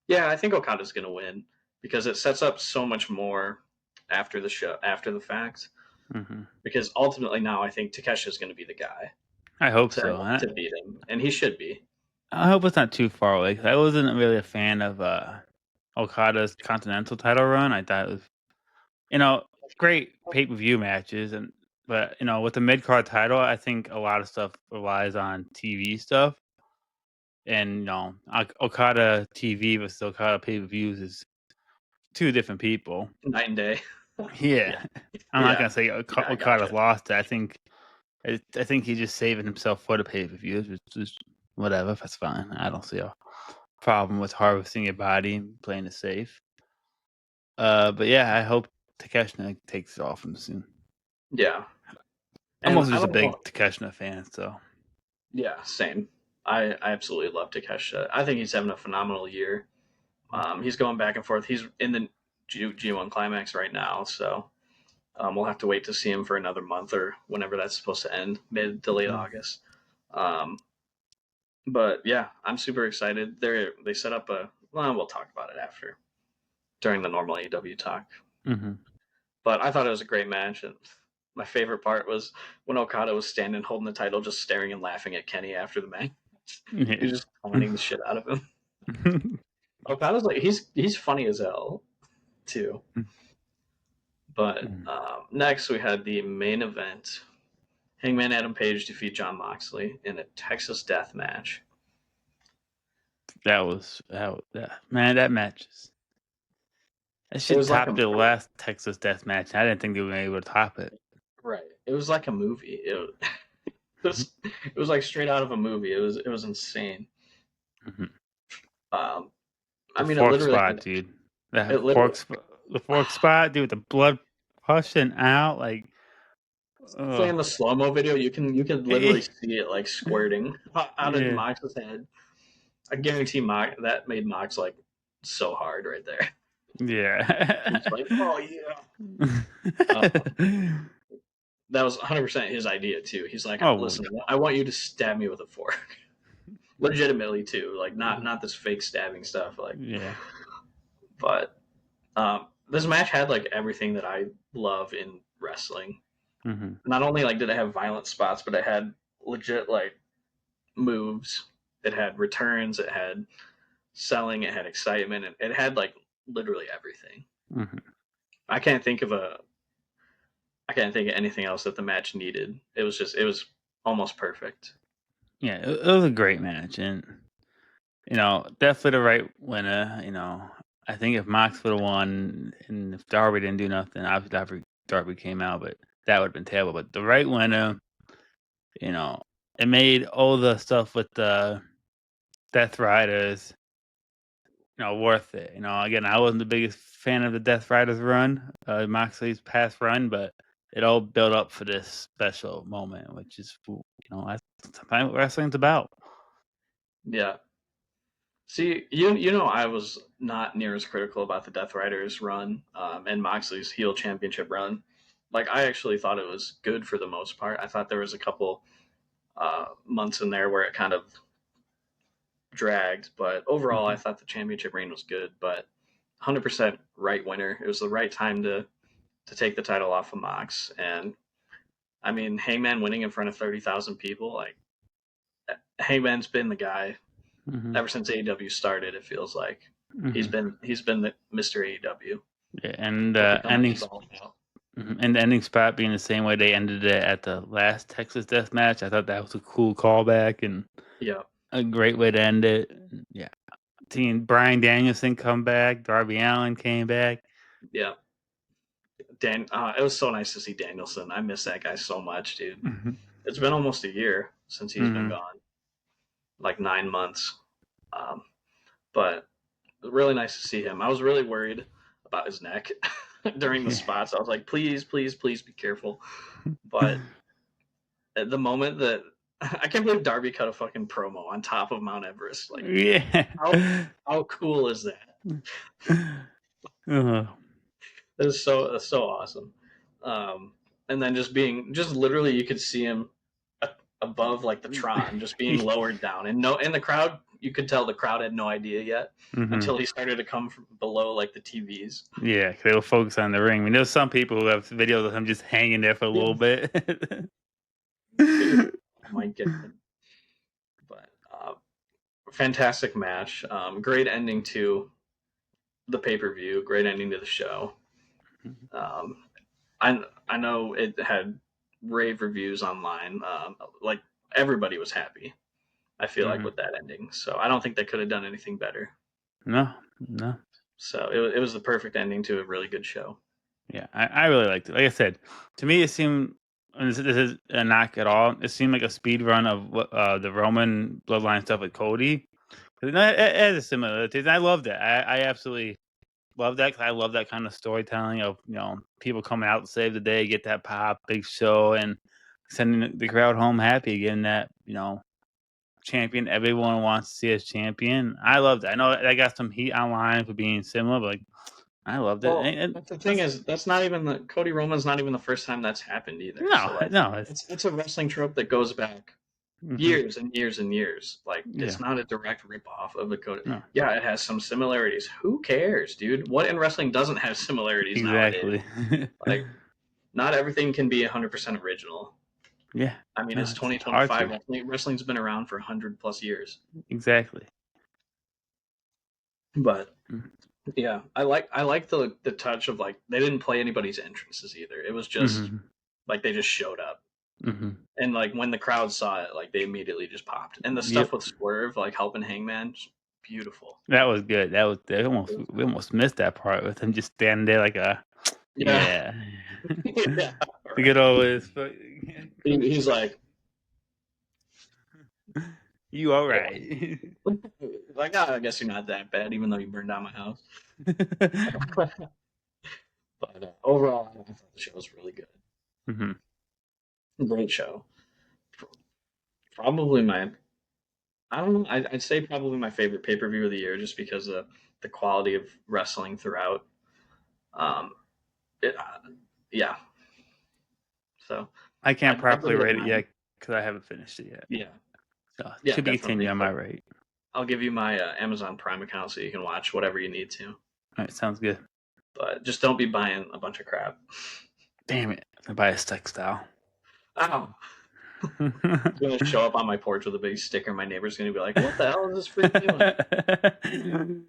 yeah, I think Okada's gonna win because it sets up so much more after the show, after the fact. Hmm. Because ultimately now I think Takeshi's going to be the guy I hope to so. to beat him, and he should be. I hope it's not too far away. 'Cause I wasn't really a fan of Okada's Continental title run. I thought it was, you know, great pay per view matches, and but with the mid card title, I think a lot of stuff relies on TV stuff, and Okada TV versus Okada pay per views is two different people. Night and day. Yeah, Yeah, I'm not yeah, gonna say yeah. I Okada's gotcha. lost it. I think he's just saving himself for the pay per views, which is whatever. That's fine. I don't see a problem with harvesting your body and playing it safe. But yeah, I hope Takeshita takes it off him soon. Yeah, I'm and also I just a don't big know. Takeshita fan, so Yeah, same. I absolutely love Takesha. I think he's having a phenomenal year. He's going back and forth. He's in the G1 Climax right now, so we'll have to wait to see him for another month or whenever that's supposed to end, mid to late Mhm. August. Um, but yeah, I'm super excited. They set up a. Well, we'll talk about it after during the normal AEW talk. Mhm. But I thought it was a great match, and my favorite part was when Okada was standing holding the title, just staring and laughing at Kenny after the match. He Yeah. was just clowning the shit out of him. Okada's like he's funny as hell too. But next we had the main event: Hangman Adam Page defeat Jon Moxley in a Texas death match. That man. That match that It should was like top the last Texas death match. I didn't think they were able to top it. right. It was like a movie. It was like straight out of a movie. It was insane. Mhm. I The mean, it fork literally spot, had dude. it literally The fork spot, dude. With the blood pushing out, like, playing the slow mo video. You could literally see it like squirting out of yeah, Mox's head. I guarantee that made Mox like so hard right there. He's yeah. like, oh yeah. That was 100% his idea too. He's like, Oh, listen, I want you to stab me with a fork, legitimately too. Like not this fake stabbing stuff. Like, yeah. but this match had like everything that I love in wrestling. Mm-hmm. Not only like did it have violent spots, but it had legit like moves. It had returns. It had selling. It had excitement. It had like literally everything. Mm-hmm. I can't think of a. I can't think of anything else that the match needed. It was almost perfect. Yeah, it was a great match, and definitely the right winner. I think if Mox would have won, and if Darby didn't do nothing, obviously Darby came out, but that would have been terrible. But the right winner, you know, it made all the stuff with the Death Riders, worth it. Again, I wasn't the biggest fan of the Death Riders run, Moxley's past run, but it all built up for this special moment, which is, that's sometimes what wrestling's about. Yeah. See, I was not near as critical about the Death Riders run and Moxley's heel championship run. Like, I actually thought it was good for the most part. I thought there was a couple months in there where it kind of dragged, but overall, I Mhm. thought the championship reign was good. But 100% right winner. It was the right time to take the title off of Mox, and I mean, Hangman winning in front of 30,000 people, like Hangman's been the guy Mhm. ever since AEW started. It feels like Mhm. he's been the Mr. AEW. Yeah, and What the company's all about. and the ending spot being the same way they ended it at the last Texas Death Match, I thought that was a cool callback and Yeah, a great way to end it. Yeah, seeing Brian Danielson come back, Darby Allin came back. yeah. It was so nice to see Danielson. I miss that guy so much, dude. Mhm. It's been almost a year since he's been Mhm. gone, like 9 months. Um, but really nice to see him. I was really worried about his neck during the Yeah. spots. I was like, please, please, please be careful. But at the moment that I can't believe Darby cut a fucking promo on top of Mount Everest. Like, Yeah. how cool is that? Uh, That's so awesome. Um, and then just literally, you could see him above like the Tron, just being lowered down, and no, in the crowd, you could tell the crowd had no idea yet mhm. until he started to come from below like the TVs. Yeah, 'cause they will focus on the ring. I mean, there's some people who have videos of him just hanging there for a little bit. Dude, oh my god! But fantastic match, great ending to the pay per view, great ending to the show. Um, I know it had rave reviews online. Like everybody was happy. I feel like Mhm. with that ending, so I don't think they could have done anything better. No, no. So it was the perfect ending to a really good show. Yeah, I really liked it. Like I said, to me, it seemed, and this is a knock at all. It seemed like a speed run of the Roman bloodline stuff with Cody. 'Cause it has a similarity. And I loved it. I absolutely love that because I love that kind of storytelling of people coming out to save the day, get that pop, big show, and sending the crowd home happy, getting that champion everyone wants to see as champion. I loved it. I know I got some heat online for being similar, but like I loved it. Well, And that's the thing that's is that's not even the Cody Roman's not even the first time that's happened either. no, So like no. It's it's a wrestling trope that goes back mhm, years and years and years. Like yeah, it's not a direct rip off of the Cody. no, Yeah, it has some similarities. Who cares, dude? What in wrestling doesn't have similarities nowadays? exactly. Like not everything can be 100% original. Yeah, I mean, no, it's it's hard 2025. to Wrestling's been around for 100 plus years. exactly. But Mhm. yeah, I like the touch of like they didn't play anybody's entrances either. It was just Mhm. like they just showed up. Mm-hmm. And like when the crowd saw it, like they immediately just popped. And the Yep. stuff with Swerve, like helping Hangman, beautiful. That was good. We almost missed that part with him just standing there like a Yeah. yeah. Yeah. To get over his He's like, you all yeah. right. Like, oh, I guess you're not that bad, even though you burned down my house. But overall, I thought the show was really good. Mm-hmm. Great show. Probably my, I don't know, I'd say probably my favorite pay per view of the year, just because of the quality of wrestling throughout. Um, yeah. So I can't I'd properly give it a rate it 9. yet because I haven't finished it yet. Yeah. So Yeah, to be definitely. continued on my rate. I'll give you my Amazon Prime account so you can watch whatever you need to. All right, sounds good. But just don't be buying a bunch of crap. Damn it! I buy a textile. Oh. It's going to show up on my porch with a big sticker. My neighbor's going to be like, what the hell is this freak doing?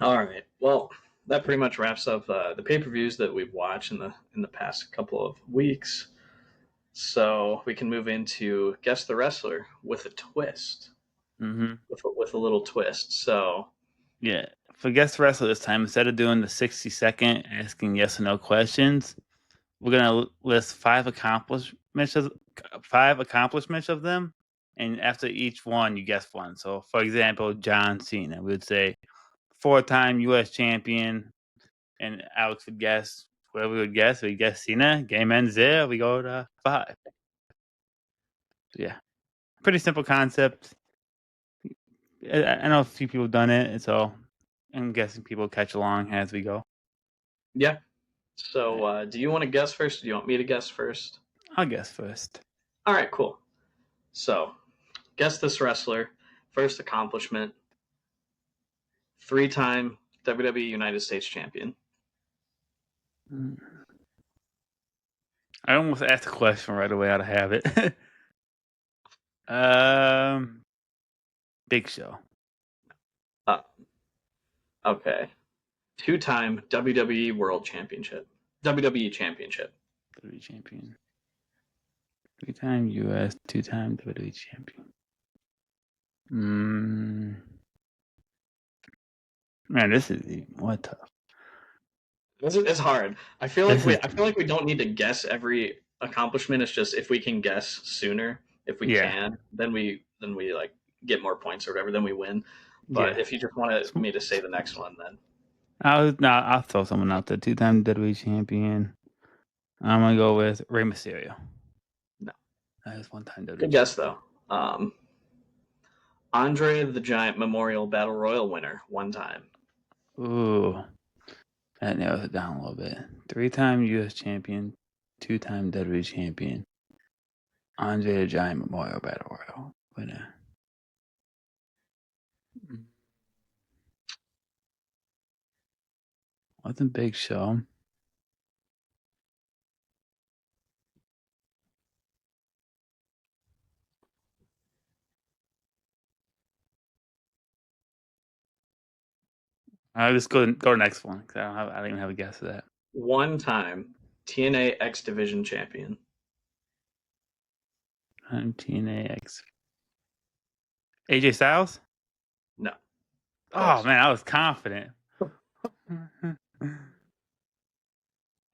All right. Well, that pretty much wraps up the pay-per-views that we've watched in the past couple of weeks. So we can move into Guess the Wrestler with a twist. Mm-hmm. With a little twist. So Yeah. For guest wrestler this time, instead of doing the 60-second asking yes or no questions, we're gonna list five accomplishments of them, and after each one, you guess one. So, for example, John Cena, we would say 4-time U.S. champion, and Alex would guess whoever we would guess. We guess Cena. Game ends there. We go to 5. So, yeah, pretty simple concept. I know a few people have done it, so I'm guessing people catch along as we go. yeah. So do you want to guess first? Or do you want me to guess first? I'll guess first. All right, cool. So guess this wrestler. First accomplishment: 3-time WWE United States champion. I almost asked a question right away out of habit. um, Big Show. Uh, okay. 2-time WWE World Championship. WWE Championship. WWE champion. 3-time US, 2-time WWE champion. Man, this is what tough. It's hard. I feel like we don't need to guess every accomplishment. It's just if we can guess sooner, if we Yeah. can, then we like get more points or whatever, then we win. But Yeah. if you just wanted me to say the next one, then I'll throw someone out there. 2-time WWE champion. I'm gonna go with Rey Mysterio. no. That is 1-time WWE Good guess though. Andre the Giant Memorial Battle Royal winner 1 time. Ooh, that narrows it down a little bit. 3-time US champion, 2-time WWE champion. Andre the Giant Memorial Battle Royal winner. Wasn't Big Show. I'll just go to next one because I don't even have a guess of that. 1 time TNA X Division champion. I'm TNA X. AJ Styles? No. Oh Close. man, I was confident.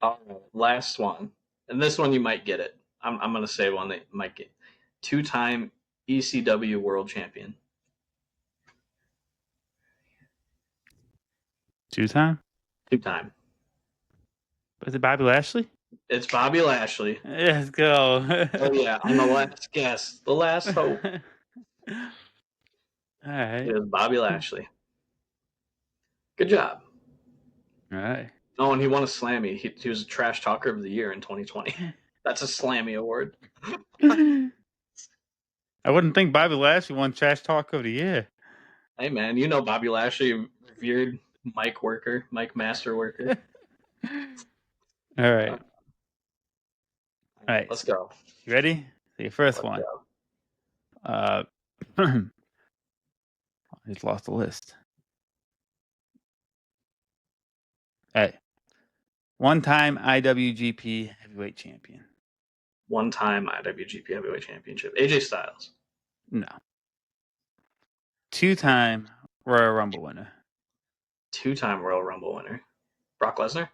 All right, last one, and this one you might get it. I'm gonna say one that you might get. 2-time ECW World Champion. 2-time? 2-time. Was it Bobby Lashley? It's Bobby Lashley. Let's go. Oh yeah, on the last guess, the last hope. All right. It was Bobby Lashley. Good job. All right. Oh, and he won a Slammy. He was a Trash Talker of the Year in 2020. That's a Slammy award. I wouldn't think Bobby Lashley won Trash Talk of the Year. Hey man, you know Bobby Lashley, revered mic master worker. All right. All right. Let's go. You ready? So your first Let's one. go. I just lost the list. Hey, 1-time IWGP heavyweight champion? One-time IWGP Heavyweight Championship. AJ Styles. No. Two-time Royal Rumble winner. Two-time Royal Rumble winner. Brock Lesnar.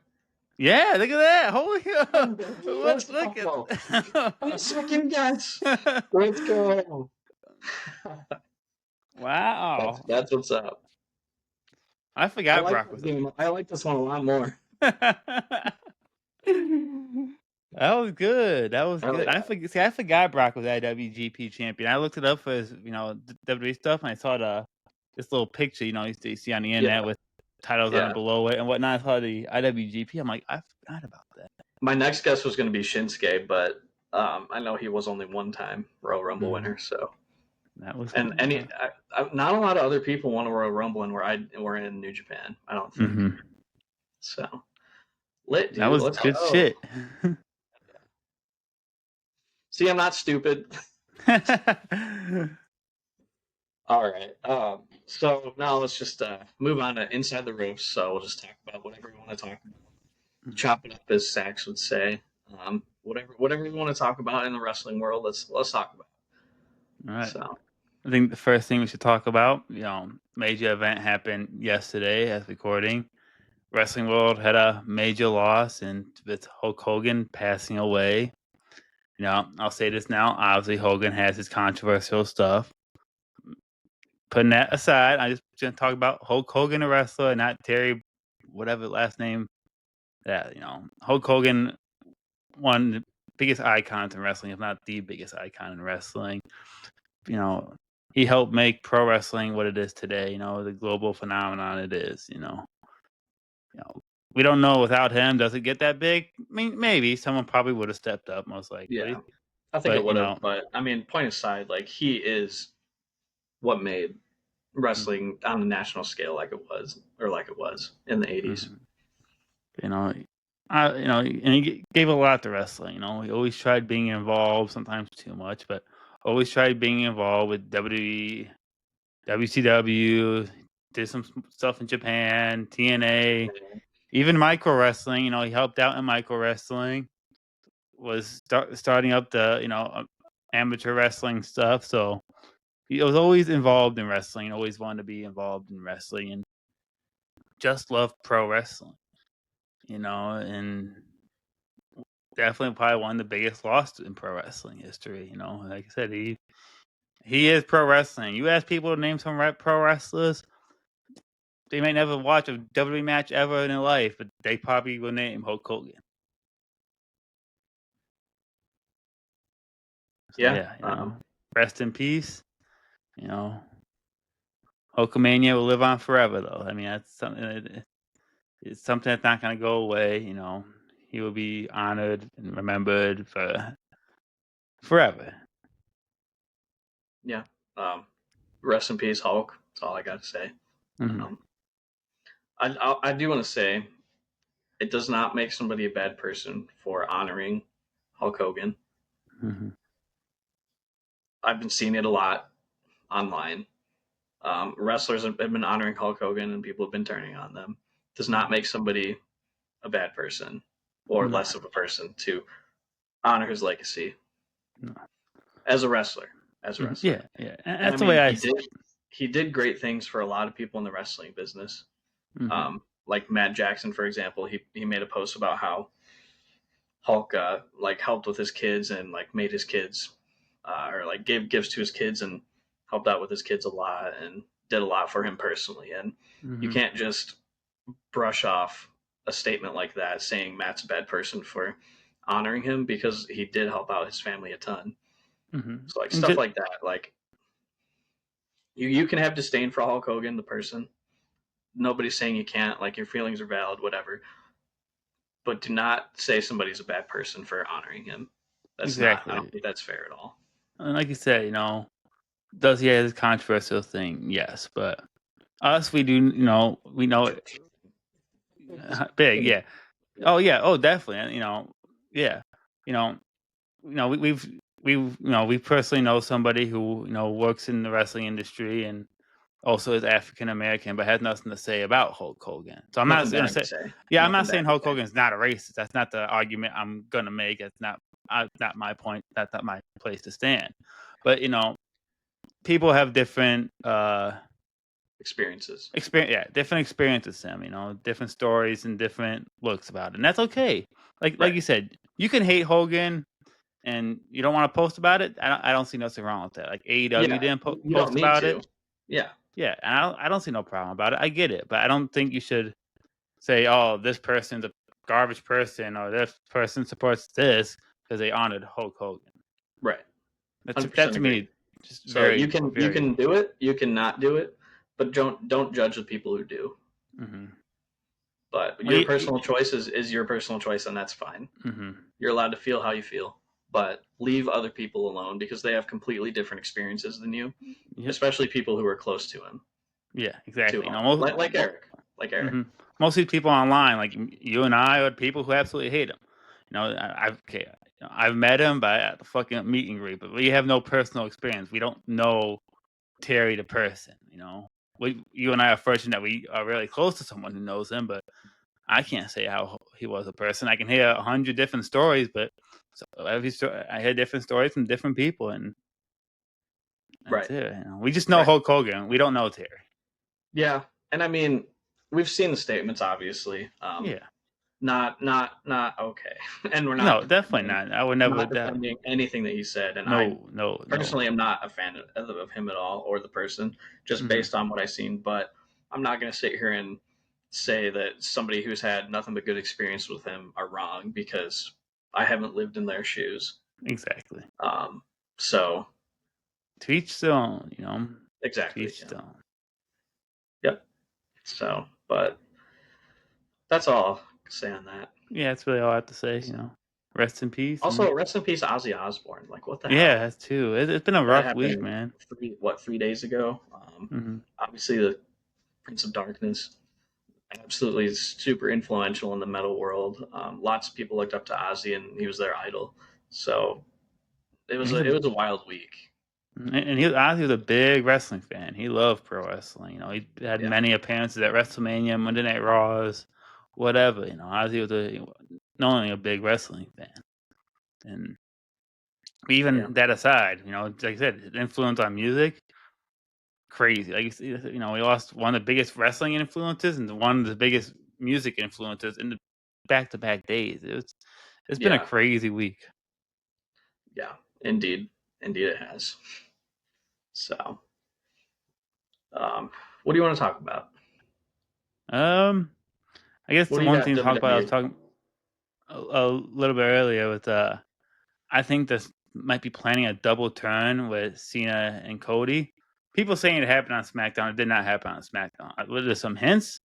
Yeah, look at that. Holy Let's look go. at Second guess. Let's go. Wow. That's what's up. I I forgot like Brock this was game. I like this one a lot more. That was good. That was Hell good. yeah. I forgot Brock was IWGP champion. I looked it up for his, WWE stuff, and I saw this little picture, you see on the internet Yeah. with titles on it Yeah. below it and whatnot. I saw the IWGP. I'm like, I forgot about that. My next guess was going to be Shinsuke, but I know he was only one-time Royal Rumble winner. So, That was and not a lot of other people won a Royal Rumble, and we're in New Japan. I don't think so. Lit, that dude. was Let's good go. shit. See, I'm not stupid. All right. So now let's just move on to Inside the Ropes. So we'll just talk about whatever we want to talk about. Chop it up, as Sax would say. Whatever we want to talk about in the wrestling world, let's talk about. All right. So I think the first thing we should talk about, major event happened yesterday as recording. Wrestling world had a major loss, and with Hulk Hogan passing away. I'll say this now. Obviously, Hogan has his controversial stuff. Putting that aside, I just going to talk about Hulk Hogan, a wrestler, and not Terry, whatever last name. That Hulk Hogan, one of the biggest icons in wrestling, if not the biggest icon in wrestling. He helped make pro wrestling what it is today. The global phenomenon it is. We don't know without him. Does it get that big? I mean, maybe someone probably would have stepped up, most likely. yeah, I think it But would have. But I mean, point aside, like he is what made wrestling on the national scale like it was in the '80s. And he gave a lot to wrestling. He always tried being involved, sometimes too much, but always tried being involved with WWE, WCW. Did some stuff in Japan, TNA, even micro wrestling. He helped out in micro wrestling. Was starting up the amateur wrestling stuff. So he was always involved in wrestling. Always wanted to be involved in wrestling, and just loved pro wrestling. And definitely probably one of the biggest losses in pro wrestling history. Like I said, he is pro wrestling. You ask people to name some pro wrestlers, they may never watch a WWE match ever in their life, but they probably will name Hulk Hogan. So, Yeah. Rest in peace. Hulkamania will live on forever, though. I mean, that's something. It's something that's not going to go away. He will be honored and remembered for forever. Yeah. Rest in peace, Hulk. That's all I got to say. I do want to say it does not make somebody a bad person for honoring Hulk Hogan. I've been seeing it a lot online. Wrestlers have been honoring Hulk Hogan, and people have been turning on them. Does not make somebody a bad person or less of a person to honor his legacy as a wrestler. Yeah. And and that's the way he did great things for a lot of people in the wrestling business. Like Matt Jackson, for example, he made a post about how Hulk like helped with his kids and like made his kids or like gave gifts to his kids and helped out with his kids a lot and did a lot for him personally. And you can't just brush off a statement like that saying Matt's a bad person for honoring him because he did help out his family a ton. So like stuff like that, like you can have disdain for Hulk Hogan, the person. Nobody's saying you can't. Like your feelings are valid, whatever. But do not say somebody's a bad person for honoring him. That's exactly. I don't think that's fair at all. And like you said, does he have his controversial thing? Yes, but us, we do. We know it. Big, yeah. Oh yeah. Oh, definitely. Yeah. We personally know somebody who works in the wrestling industry, and also is African American, but has nothing to say about Hulk Hogan. So I'm not Nothing going to bad to say, say. yeah, I'm Nothing not bad saying to Hulk say. Hogan is not a racist. That's not the argument I'm going to make. That's not my point. That's not my place to stand. But people have different Experiences. experience, yeah, different experiences. Sam, different stories and different looks about it, and that's okay. Like Right. you said, you can hate Hogan and you don't want to post about it. I don't see nothing wrong with that. Like AEW Yeah. didn't You don't post need about to. it. Yeah. Yeah, and I don't see no problem about it. I get it, but I don't think you should say, "Oh, this person's a garbage person," or "This person supports this" because they honored Hulk Hogan. Right. That 100% to agree. me just So very you very. can do it. You can not do it, but don't judge the people who do. Mm-hmm. But Well, your personal choice is your personal choice, and that's fine. mm-hmm. You're allowed to feel how you feel, but leave other people alone because they have completely different experiences than you, Yep. especially people who are close to him. Yeah, To exactly. him, like Eric, like Eric. Mm-hmm. Most of these people online, like you and I, are people who absolutely hate him. I've met him by at the fucking meet and greet, but we have no personal experience. We don't know Terry the person. You and I are fortunate that we are really close to someone who knows him, but I can't say how he was a person. I can hear 100 different stories, but every story I hear different stories from different people, and that's Right, it. We just know right. Hulk Hogan. We don't know Terry. Yeah, and I mean, we've seen the statements, obviously. Yeah. Not okay, and we're No, definitely not. I would never not doubt. defending anything that he said. And I No, no, no. personally am not a fan of him at all or the person, just Hmm. based on what I've seen. But I'm not going to sit here and say that somebody who's had nothing but good experience with him are wrong because I haven't lived in their shoes. Exactly. So To each their own, To exactly, each yeah, their own. yep. So, but that's all I can say on that. Yeah, that's really all I have to say. Rest in peace. And Also, rest in peace, Ozzy Osbourne. Like, what the yeah, hell? that's too. It's been a That rough week, happened man. 3 days ago. Hmm. Obviously, the Prince of Darkness, absolutely super influential in the metal world. Lots of people looked up to Ozzy, and he was their idol. So it was He's a a it was a wild week. and he was a big wrestling fan. He loved pro wrestling. He had Yeah, many appearances at WrestleMania, Monday Night Raws, whatever. Ozzy was not only a big wrestling fan, and yeah, even that aside, like I said, his influence on music, crazy. Like we lost one of the biggest wrestling influences and one of the biggest music influences in the back-to-back days. It's been a yeah, crazy week. yeah. Indeed, indeed, it has. So, what do you want to talk about? Um, I guess What the do you one got thing to talk about, I was WWE? talking a little bit earlier with I think this might be planning a double turn with Cena and Cody. People saying it happened on SmackDown. It did not happen on SmackDown. Were there some hints?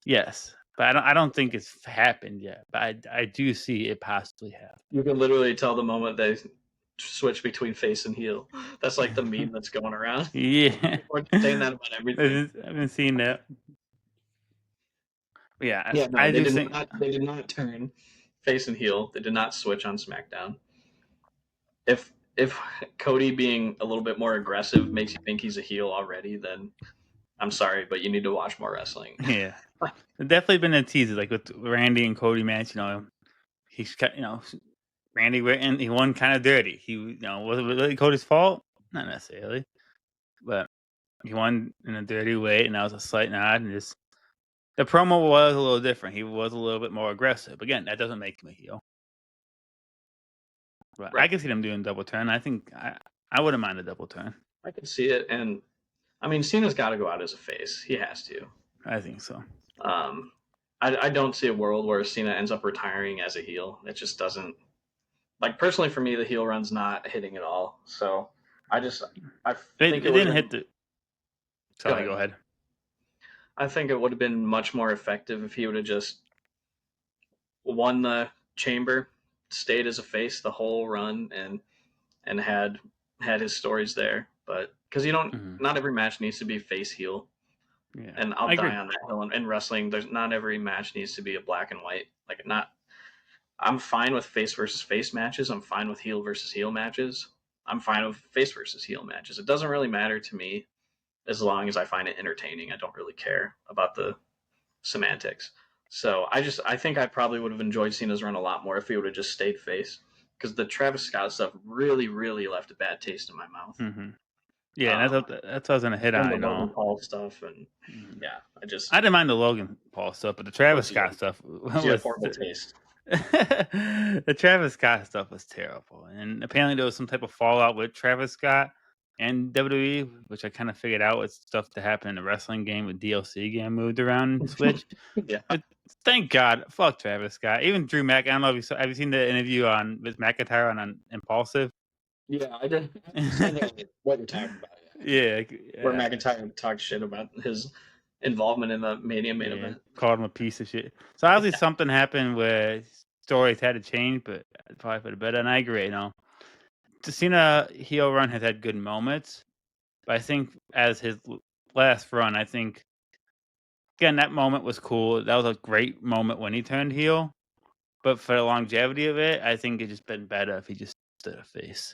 Yes, but I don't think it's happened yet. But I do see it possibly You can literally tell the moment they switch between face and heel. That's like the meme happening. that's going around. Yeah, People are saying that about everything. I've been seeing that. But yeah, Yeah, no, I they do did think. not. They did not turn face and heel. They did not switch on SmackDown. If Cody being a little bit more aggressive makes you think he's a heel already, then I'm sorry, but you need to watch more wrestling. Yeah, there's definitely been a teaser like with Randy and Cody match. He's Randy and he won kind of dirty. Was it really Cody's fault? Not necessarily, but he won in a dirty way, and that was a slight nod. And just the promo was a little different. He was a little bit more aggressive. Again, that doesn't make him a heel, but I Right. can see them doing double turn. I think I wouldn't mind a double turn. I can see it, and I mean Cena's got to go out as a face. He has to. I think so. Um, I don't see a world where Cena ends up retiring as a heel. It just doesn't. Like personally, for me, the heel run's not hitting at all. So I just I It think it would didn't have hit been. the. Go Sorry, go ahead. ahead. I think it would have been much more effective if he would have just won the chamber, stayed as a face the whole run, and had his stories there. But because you don't, Hmm. not every match needs to be face heel, Yeah, and I'll I agree. die on that hill. In wrestling, there's not every match needs to be a black and white. Like not, I'm fine with face versus face matches. I'm fine with heel versus heel matches. I'm fine with face versus heel matches. It doesn't really matter to me as long as I find it entertaining. I don't really care about the semantics. So I think I probably would have enjoyed Cena's run a lot more if he would have just stayed face. Because the Travis Scott stuff really, really left a bad taste in my mouth. Mm-hmm. Yeah, and Um, that's what I was gonna hit on. and the Logan Paul stuff, and Mhm. yeah, I didn't mind the Logan Paul stuff, but the Travis course you Scott did. stuff You have was horrible taste. the Travis Scott stuff was terrible. And apparently there was some type of fallout with Travis Scott and WWE, which I kind of figured out was stuff that happened in the wrestling game with DLC getting moved around and Switch. Yeah, But thank God, fuck Travis Scott. Even Drew Mac. I don't know if you saw. Have you seen the interview on with McIntyre on Impulsive? yeah, I did. I know what you're talking about. Yeah, Yeah, where yeah. McIntyre talked shit about his involvement in the Mania main Yeah, event. called him a piece of shit. So obviously something happened where stories had to change, but probably for the better. And I agree, the Cena heel run has had good moments, but I think as his last run, I think again that moment was cool. That was a great moment when he turned heel. But for the longevity of it, I think it just been better if he just stood a face.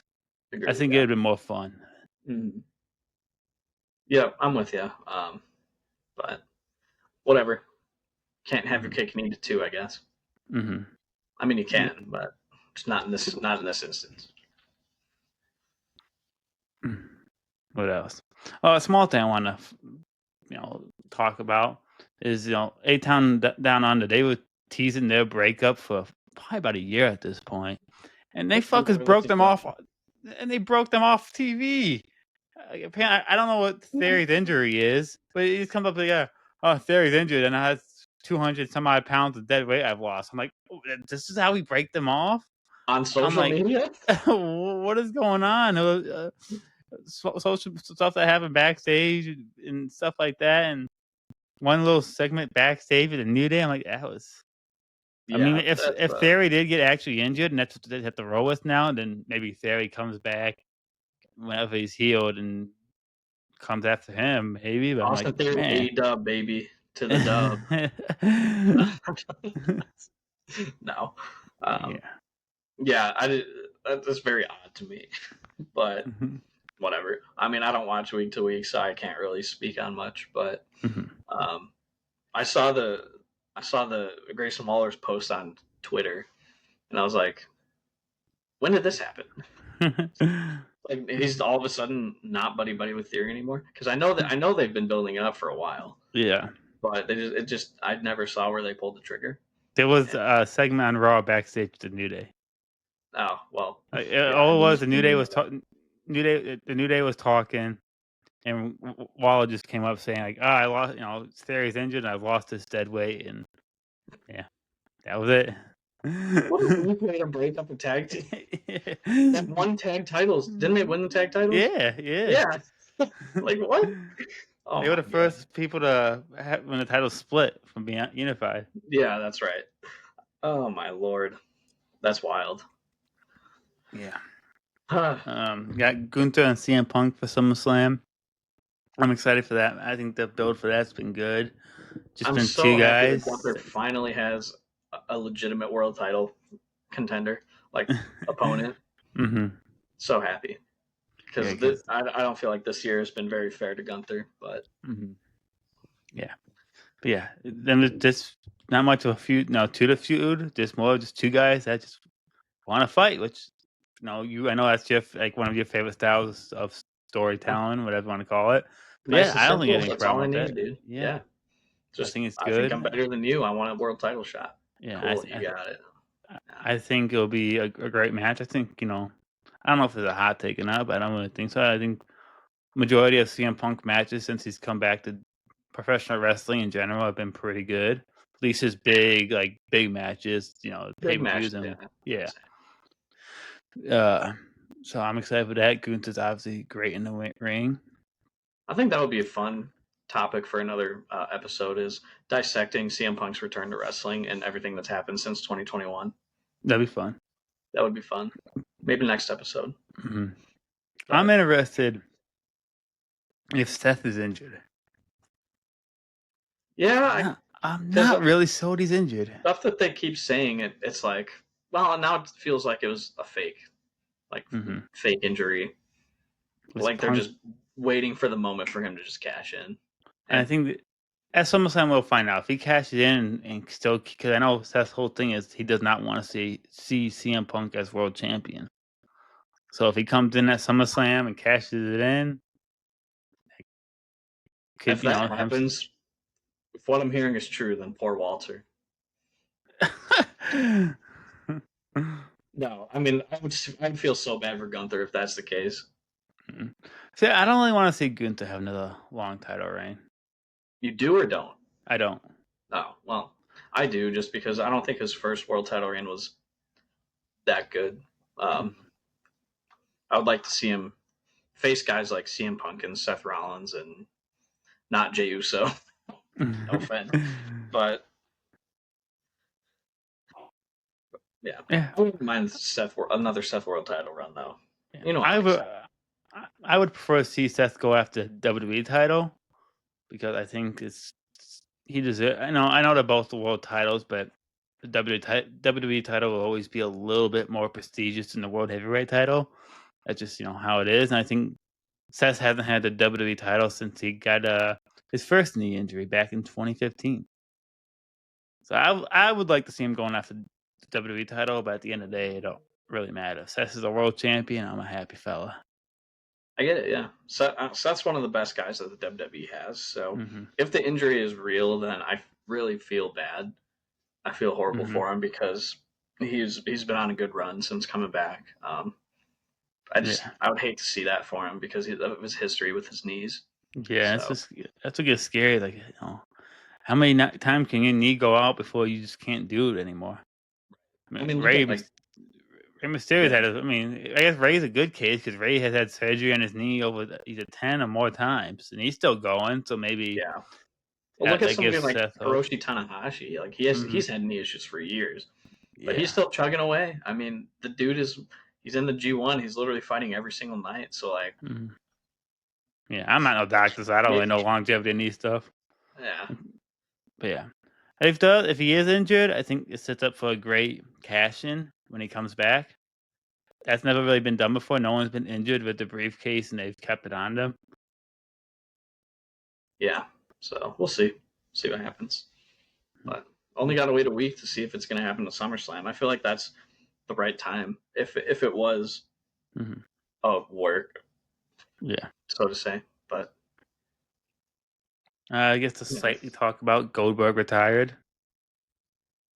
I Agreed. think Yeah. it'd been more fun. Mm. Yeah, I'm with you. But whatever. Can't have your Hmm. cake and eat it too, I guess. Hmm. I mean, you Yeah. can, but it's not in this instance. What else? Oh, a small thing I want to talk about is A Town Down Under. They were teasing their breakup for probably about a year at this point, and they I'm fuckers better with broke you them now. off, and they broke them off TV. Apparently, I don't know what Theory's injury is, but he just comes up with oh, Theory's injured and I has 200 some odd pounds of dead weight I've lost. I'm like, oh, this is how we break them off. On I'm social like, media? what is going on? Social stuff that happened backstage and stuff like that, and one little segment backstage with a New Day. I'm like, that was. I mean, Yeah, that's if Theory did get actually injured, and that's what they have to roll with now, then maybe Theory comes back whenever he's healed and comes after him, maybe. But I'm like, Austin Theory man. A dub baby to the dub. No. Um, Yeah. yeah, that's very odd to me, but Mhm. whatever. I mean, I don't watch week to week, so I can't really speak on much. But Mhm. um, I saw the Grayson Waller's post on Twitter, and I was like, when did this happen? Like he's all of a sudden not buddy buddy with Theory anymore. Because I know they've been building it up for a while, Yeah. but I never saw where they pulled the trigger. There was And a segment on Raw backstage with the New Day. oh well, yeah, I All it didn't was, the New Day know was that. talking. The New Day was talking, and Waller just came up saying like, "Oh, I lost. Theory's injured, and I've lost his dead weight." And yeah, that was it. What a weird way to break up a tag team. That won tag titles. Didn't they win the tag titles? Yeah, yeah. Yeah. Like what? Oh They were my the god. first people to when the titles split from being unified. Yeah, that's right. Oh my lord. That's wild. Yeah. I'm Got Gunther and CM Punk for SummerSlam. I'm excited for that. I think the build for that's been good. Just been two so happy that guys. Gunther finally has a legitimate world title contender, like opponent. Mm-hmm. So happy Yeah, because because I don't feel like this year has been very fair to Gunther, but mm-hmm. Yeah, but yeah. Then there's just not much of a feud. No, to the feud. Just more of just two guys that just want to fight. Which I know that's like one of your favorite styles of storytelling, whatever you want to call it. But nice yeah, and I don't think simple. there's any That's all problem I with need, that. dude. Yeah, Yeah, I think it's I think I'm good. better than you. I want a world title shot. Yeah, Cool, you got it. I think it'll be a great match. I think I don't know if it's a hot take or not, but I don't really think so. I think majority of CM Punk matches since he's come back to professional wrestling in general have been pretty good. At least his big matches, pay Big per views match, and yeah. yeah. Uh, so I'm excited for that. Gunther's obviously great in the ring. I think that would be a fun topic for another episode is dissecting CM Punk's return to wrestling and everything that's happened since 2021. That'd be fun. That would be fun. Maybe next episode. Hmm. I'm But interested if Seth is injured. yeah, No, I'm because not really sold he's injured. stuff that they keep saying, it's like, well, now it feels like it was a fake, like Hmm. fake injury. Was Like they're Punk just waiting for the moment for him to just cash in. And I And think that at SummerSlam we'll find out if he cashes in and still, because I know Seth's whole thing is he does not want to see CM Punk as world champion. So if he comes in at SummerSlam and cashes it in, if could that him. happens, if what I'm hearing is true, then poor Walter. No, I mean I'd feel so bad for Gunther if that's the case. See, I don't really want to see Gunther have another long title reign. You do or don't? I don't. Oh, well, I do just because I don't think his first world title reign was that good. Um, I would like to see him face guys like CM Punk and Seth Rollins and not Jey Uso. No offense, but yeah, Yeah, I wouldn't mind another Seth World title run though. yeah. You know, I like Seth. I would prefer to see Seth go after WWE title because I think he deserves. I know they're both the world titles, but the WWE title will always be a little bit more prestigious than the world heavyweight title. That's just how it is, and I think Seth hasn't had the WWE title since he got his first knee injury back in 2015. So I would like to see him going after the WWE title, but at the end of the day, it don't really matter. Seth is a world champion. I'm a happy fella. I get it. Yeah, Seth's one of the best guys that the WWE has. So Hmm. if the injury is real, then I really feel bad. I feel horrible Hmm. for him because he's been on a good run since coming back. Yeah, I would hate to see that for him because of his history with his knees. yeah. So That's what gets scary. Like, how many times can your knee go out before you just can't do it anymore? I I mean, mean, look at like Rey Mysterio's yeah, had. I mean, I guess Rey's a good case because Rey has had surgery on his knee over either 10 or more times, and he's still going. So maybe yeah. Well, look at that gives somebody like Seth hope. Hiroshi Tanahashi. Like Hmm. he's had knee issues for years, but he's Yeah. still chugging away. I mean, the dude he's in the G1. He's literally fighting every single night. So like, Hmm. Yeah, I'm not no doctor, so I don't really know longevity knee stuff. yeah, But yeah, if he is injured, I think it sets up for a great cash in when he comes back. That's never really been done before. No one's been injured with the briefcase, and they've kept it on them. yeah. So we'll see what happens. But only got to wait a week to see if it's going to happen to SummerSlam. I feel like that's the right time. If it was Mm-hmm. work, Yeah, so to say. But I guess to yeah, slightly talk about Goldberg retired.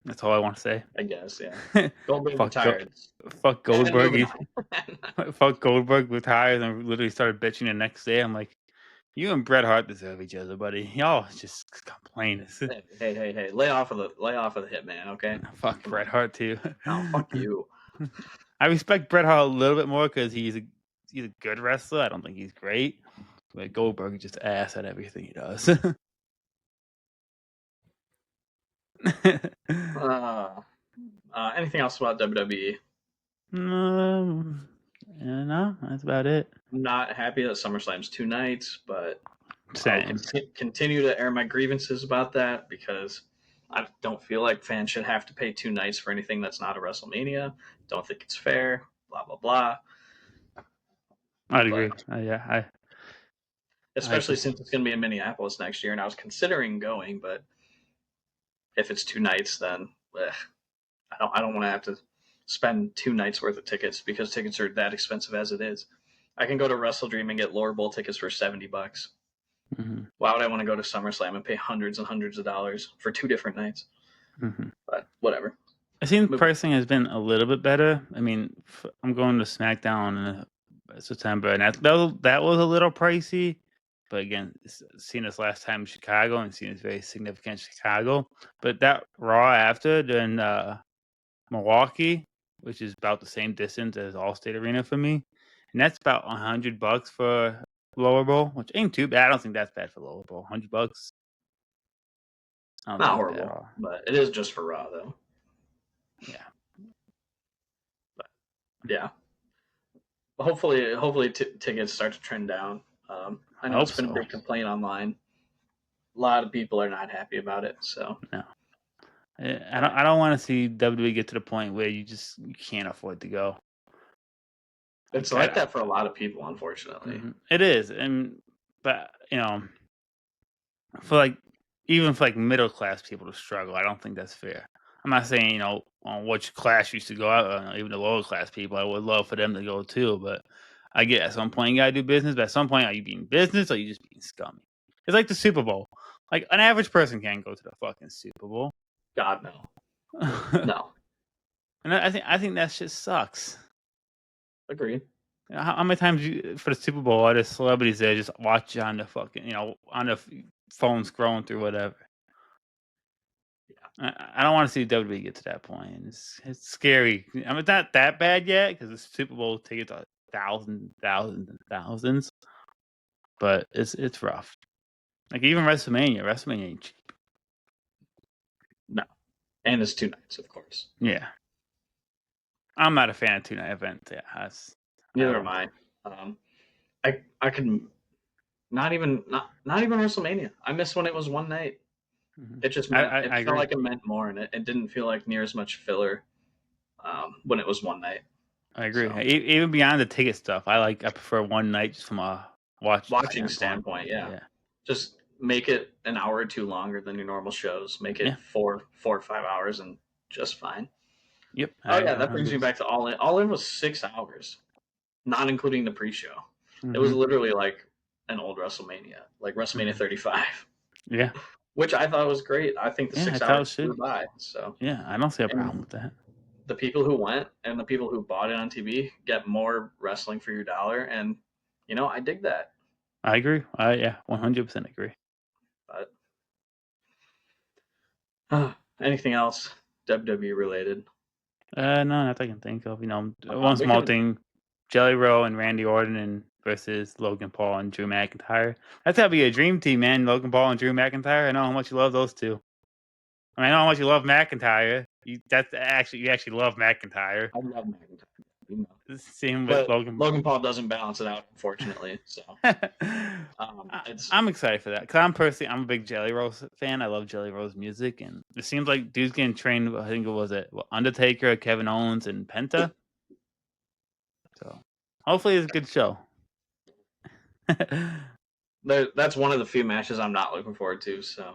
That's all I want to say. I guess yeah. Goldberg fuck, Go- retired. fuck And Goldberg. moving on. Fuck Goldberg retires and literally started bitching the next day. I'm like, you and Bret Hart deserve each other, buddy. Y'all just complain. Hey! Lay off of the hitman, okay? Fuck Come Bret on. Hart too. No, fuck you. I respect Bret Hart a little bit more because he's a good wrestler. I don't think he's great, but Goldberg is just ass at everything he does. Uh, anything else about WWE? Yeah, no, that's about it. I'm not happy that SummerSlam's 2 nights, but I'll Same. continue to air my grievances about that because I don't feel like fans should have to pay 2 nights for anything that's not a WrestleMania. Don't think it's fair. Blah blah blah. I'd But agree. Yeah, I especially agree. since it's going to be in Minneapolis next year, and I was considering going, but if it's 2 nights, then I don't want to have to spend 2 nights worth of tickets because tickets are that expensive as it is. I can go to Wrestle Dream and get lower bowl tickets for $70. Hmm. Why would I want to go to SummerSlam and pay hundreds and hundreds of dollars for 2 different nights? Hmm. But whatever. I think Moving. pricing has been a little bit better. I mean, I'm going to SmackDown in September, and that was a little pricey. But again, seeing this last time in Chicago and seeing it's very significant in Chicago. But that Raw after, then Milwaukee, which is about the same distance as Allstate Arena for me, and that's about $100 for lower bowl, which ain't too bad. I don't think that's bad for lower bowl. $100, I don't Not think it's bad at horrible, all. but it is just for Raw though. Yeah, But yeah, hopefully tickets start to trend down. I I know hope it's been a so. big complaint online. A lot of people are not happy about it. So, No. but I don't want to see WWE get to the point where you can't afford to go. It's like that for a lot of people, unfortunately. It is, but for even for middle class people to struggle, I don't think that's fair. I'm not saying on which class you should go out. Even the lower class people, I would love for them to go too. But I get at some point you gotta do business. But at some point, are you being business or are you just being scummy? It's like the Super Bowl. Like an average person can't go to the fucking Super Bowl. God no, no. And I think that shit sucks. Agreed. How many times for the Super Bowl are there celebrities there just watch you on the fucking on the phone scrolling through whatever? I don't want to see WWE get to that point. It's scary. I mean, it's not that bad yet because the Super Bowl tickets are thousands, and thousands, but it's rough. Like even WrestleMania ain't cheap. No, and it's 2 nights, of course. Yeah, I'm not a fan of 2-night events. Yeah, neither am I. I can not even WrestleMania. I miss when it was one night. It just meant it I felt agree. like it meant more, and it didn't feel like near as much filler when it was one night. I agree. So, Even beyond the ticket stuff, I prefer one night just from a watching standpoint, yeah. Yeah. Just make it an hour or two longer than your normal shows. Make it 4 or 5 hours, and just fine. Yep. Oh yeah, that brings me back to All In. All In was 6 hours, not including the pre-show. It was literally like an old WrestleMania, like WrestleMania 35. Yeah. Which I thought was great. I think the 6 hours flew by. So yeah, I don't see a problem with that. The people who went and the people who bought it on TV get more wrestling for your dollar, and I dig that. I agree. 100% agree. But anything else WWE related? No, not that I can think of. One small thing: Jelly Roll and Randy Orton versus Logan Paul and Drew McIntyre. That's gotta be a dream team, man. Logan Paul and Drew McIntyre. I know how much you love those two. I mean, I know how much you love McIntyre. You actually love McIntyre. I love McIntyre. Same with Logan. Logan Paul doesn't balance it out, unfortunately. So I'm excited for that because I'm a big Jelly Roll fan. I love Jelly Roll's music, and it seems like dude's getting trained. I think it was Undertaker, Kevin Owens, and Penta. So hopefully it's a good show. That's one of the few matches I'm not looking forward to. So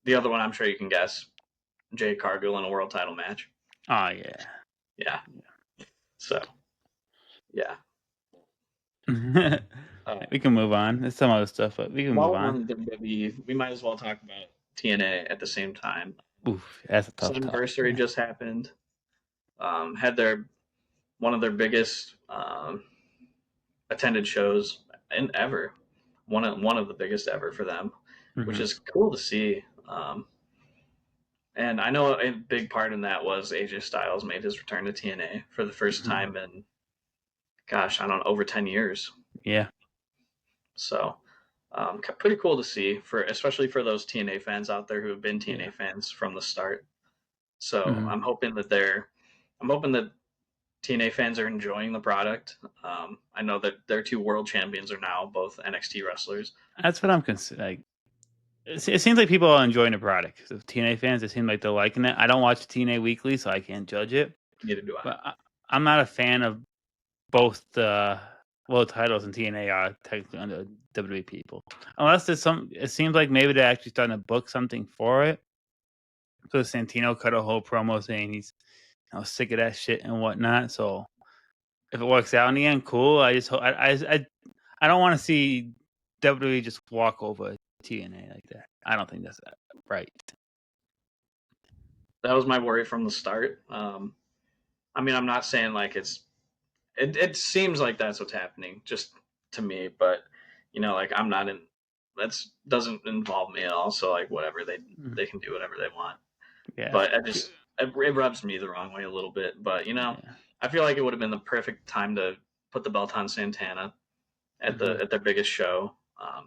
the other one, I'm sure you can guess: Jade Cargill in a world title match. Oh yeah. Yeah. So, yeah. We can move on. There's some other stuff, but we can move on. WWE, we might as well talk about TNA at the same time. Oof, that's a tough anniversary just happened. Had one of their biggest attended shows ever. One of the biggest ever for them, which is cool to see. And I know a big part in that was AJ Styles made his return to TNA for the first time in, gosh, I don't know, over 10 years. Yeah. So, pretty cool to see, especially for those TNA fans out there who have been TNA fans from the start. So I'm hoping that TNA fans are enjoying the product. I know that their 2 world champions are now both NXT wrestlers. That's what I'm considering. It seems like people are enjoying the product. So TNA fans, it seems like they're liking it. I don't watch TNA weekly, so I can't judge it. Neither do I. But I'm not a fan of both the world titles and TNA are technically under WWE people. Unless there's it seems like maybe they're actually starting to book something for it. So Santino cut a whole promo saying he's sick of that shit and whatnot. So if it works out in the end, cool. I just hope I don't want to see WWE just walk over TNA like that. I don't think that's right. That was my worry from the start. I mean, I'm not saying like it seems like that's what's happening just to me, but like I'm not in, that doesn't involve me at all. So like whatever, they can do whatever they want. Yeah. But it rubs me the wrong way a little bit. But I feel like it would have been the perfect time to put the belt on Santana at their biggest show.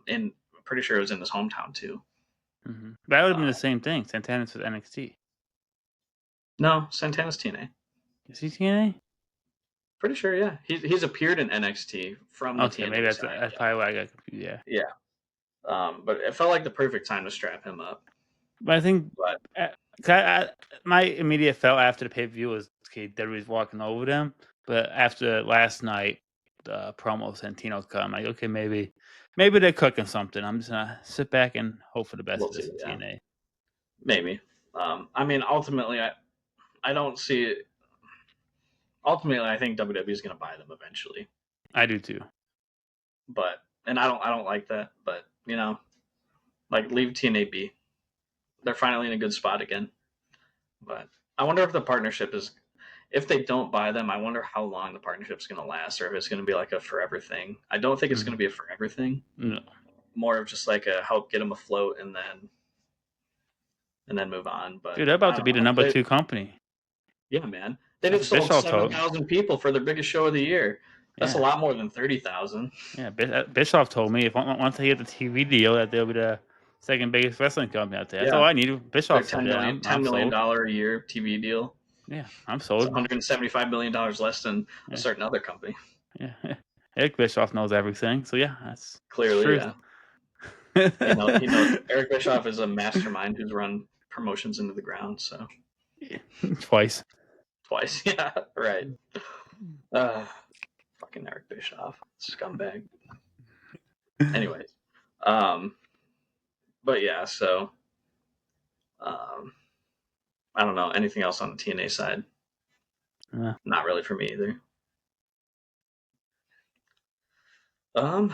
And I'm pretty sure it was in his hometown too. That would have been the same thing. Santana's with NXT. No, Santana's TNA. Is he TNA? Pretty sure, yeah. He's appeared in NXT from the TNA maybe that's side. probably why I got confused. Yeah. Yeah. But it felt like the perfect time to strap him up. But I think My immediate felt after the pay per view was okay, WWE's walking over them, but after last night, the promo Santino's cut, I'm like, okay, maybe they're cooking something. I'm just gonna sit back and hope for the best We'll for this see. in Yeah, TNA. maybe. I mean, ultimately, I don't see it. Ultimately, I think WWE is going to buy them eventually, I do too. but and I don't like that. But like leave TNA be. They're finally in a good spot again. But I wonder if the partnership is. If they don't buy them, I wonder how long the partnership's going to last, or if it's going to be like a forever thing. I don't think it's going to Mhm. be a forever thing. No. More of just like a help get them afloat and then move on. But Dude, they're about I to don't be the know. number 2 company. Yeah, man, they That's just what sold Bischoff seven told. thousand people for their biggest show of the year. That's a Yeah, lot more than 30,000. yeah. Bischoff told me if once they get the TV deal, that they'll be the second biggest wrestling company out there. That's all Yeah, I need. their Bischoff said ten that. million I'm ten million sold. dollar a year TV deal. Yeah, I'm It's sold. $175 million less than a Yeah, certain other company. yeah. Eric Bischoff knows everything, so yeah, that's Clearly, truth. yeah. He knows Eric Bischoff is a mastermind who's run promotions into the ground. So Twice. twice, yeah, right. Uh, fucking Eric Bischoff, scumbag. Anyways, um, but yeah, so um, I don't know anything else on the TNA side. Yeah. Not really for me either.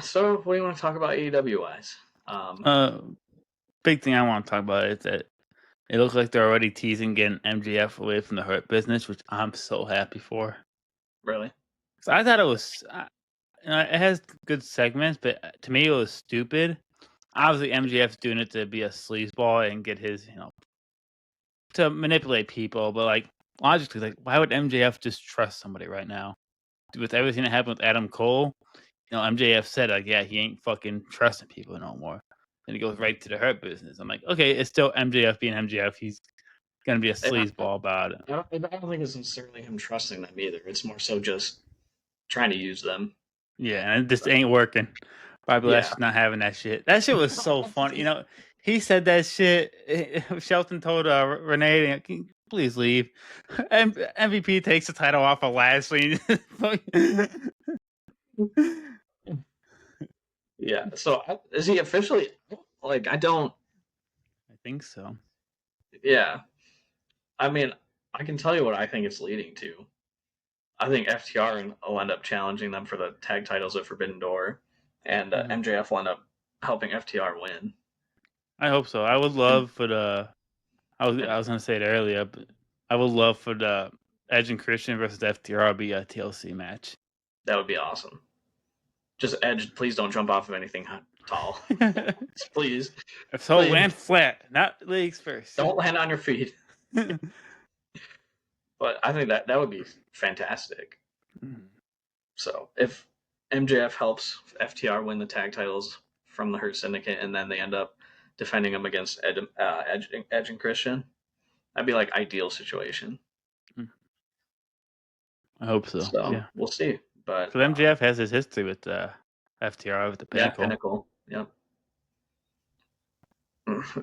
So what do you want to talk about AEW wise? Uh, big thing I want to talk about is that it looks like they're already teasing getting MJF away from the Hurt Business, which I'm so happy for. Really? So I thought it was, it has good segments, but to me it was stupid. Obviously, MJF's doing it to be a sleazeball and get his, to manipulate people. But like logically, like why would MJF just trust somebody right now with everything that happened with Adam Cole? MJF said like, yeah, he ain't fucking trusting people no more. And he goes right to the Hurt Business. I'm like, okay, it's still MJF being MJF. He's gonna be a Yeah, sleazeball about it. I don't think it's necessarily him trusting them either. It's more so just trying to use them. Yeah, and it just So, ain't working. Bobby yeah. Lashley's not having that shit. That shit was so funny. He said that shit. Shelton told Renee, "Can you please leave." MVP takes the title off of Lashley. Yeah. So is he officially like? I don't. I think so. Yeah. I mean, I can tell you what I think it's leading to. I think FTR will end up challenging them for the tag titles at Forbidden Door, and Mhm. MJF will end up helping FTR win. I hope so. I would And, love for the. and I was gonna say it earlier, but I would love for the Edge and Christian versus FTR be a TLC match. that would be awesome. Just Edge, please don't jump off of anything tall. Please, So please land flat, not legs first. don't land on your feet. But I think that would be fantastic. So if MJF helps FTR win the tag titles from the Hurt Syndicate, and then they end up defending them against Edge and Christian, that'd be like ideal situation. I hope so. So Yeah, we'll see. But because MJF has his history with FTR with the yeah, Pinnacle. Pinnacle. Yep.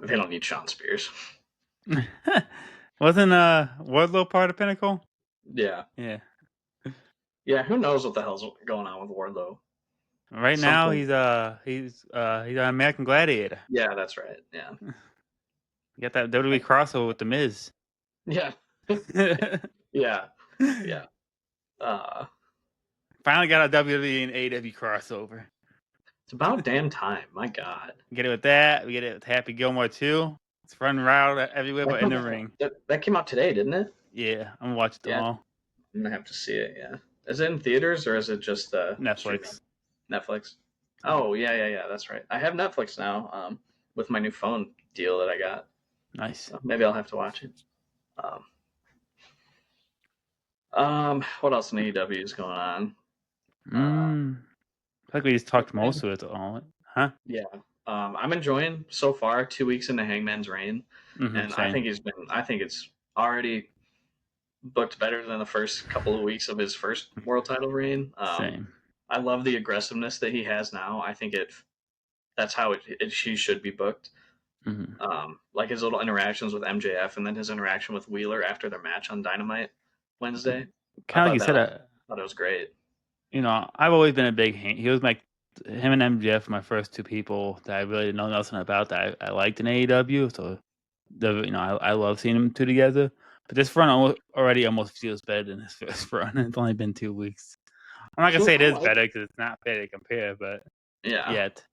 They don't need Sean Spears. Wasn't Wardlow part of Pinnacle? Yeah. Yeah. Yeah. Who knows what the hell's going on with Wardlow? Right now Something. he's on American Gladiator. Yeah, that's right. Yeah. You got that WWE crossover with the Miz. Yeah. Yeah. Yeah. Uh, Finally got a WWE and AEW crossover. it's about damn time. My God. We get it with that. We get it with Happy Gilmore too. It's running wild everywhere but in the ring. That came out today, didn't it? Yeah, I'm watching them Yeah. all. I'm gonna have to see it. Yeah. Is it in theaters or is it just streaming? Netflix. Netflix. Oh yeah. That's right. I have Netflix now. With my new phone deal that I got. Nice. So maybe I'll have to watch it. What else in AEW is going on? I think we just talked most of it all. Huh? Yeah. I'm enjoying so far 2 weeks into Hangman's reign, and I Same. think it's already booked better than the first couple of weeks of his first world title reign. Same. I love the aggressiveness that he has now. I think that's how she should be booked. Like his little interactions with MJF, and then his interaction with Wheeler after their match on Dynamite Wednesday. I Kind of like thought you that said, was thought it was great. I've always been a big he was him and MJF were my first two people that I really didn't know nothing about that I liked in AEW. So I love seeing them two together. But this run already almost feels better than his first run. It's only been 2 weeks. I'm not gonna See, say it is better because it's not fair to compare, but yeah, yet.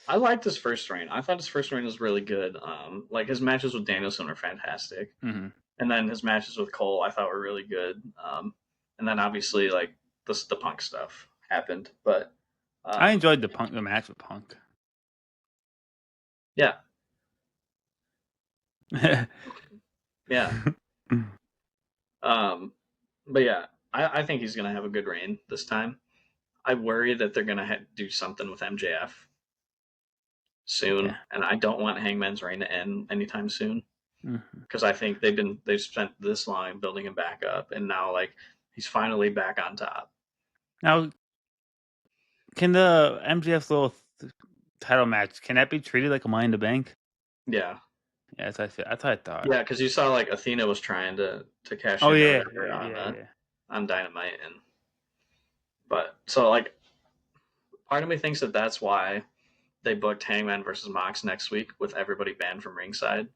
I liked his first reign. I thought his first reign was really good. Like his matches with Danielson were fantastic, Mm-hmm. and then his matches with Cole I thought were really good. And then obviously like the Punk stuff happened, but I um, enjoyed the match with Punk. yeah, yeah. Um, but yeah, I think he's gonna have a good reign this time. I worry that they're gonna do something with MJF soon, Yeah. and I don't want Hangman's reign to end anytime soon Mm-hmm. because I think they've spent this long building him back up, and now like he's finally back on top. Now, can the MJF little title match can that be treated like a Money in the Bank? Yeah, Yeah, that's what I thought. yeah, because you saw like Athena was trying to cash Oh in yeah, earlier yeah. on Dynamite, and but so like part of me thinks that that's why they booked Hangman versus Mox next week with everybody banned from ringside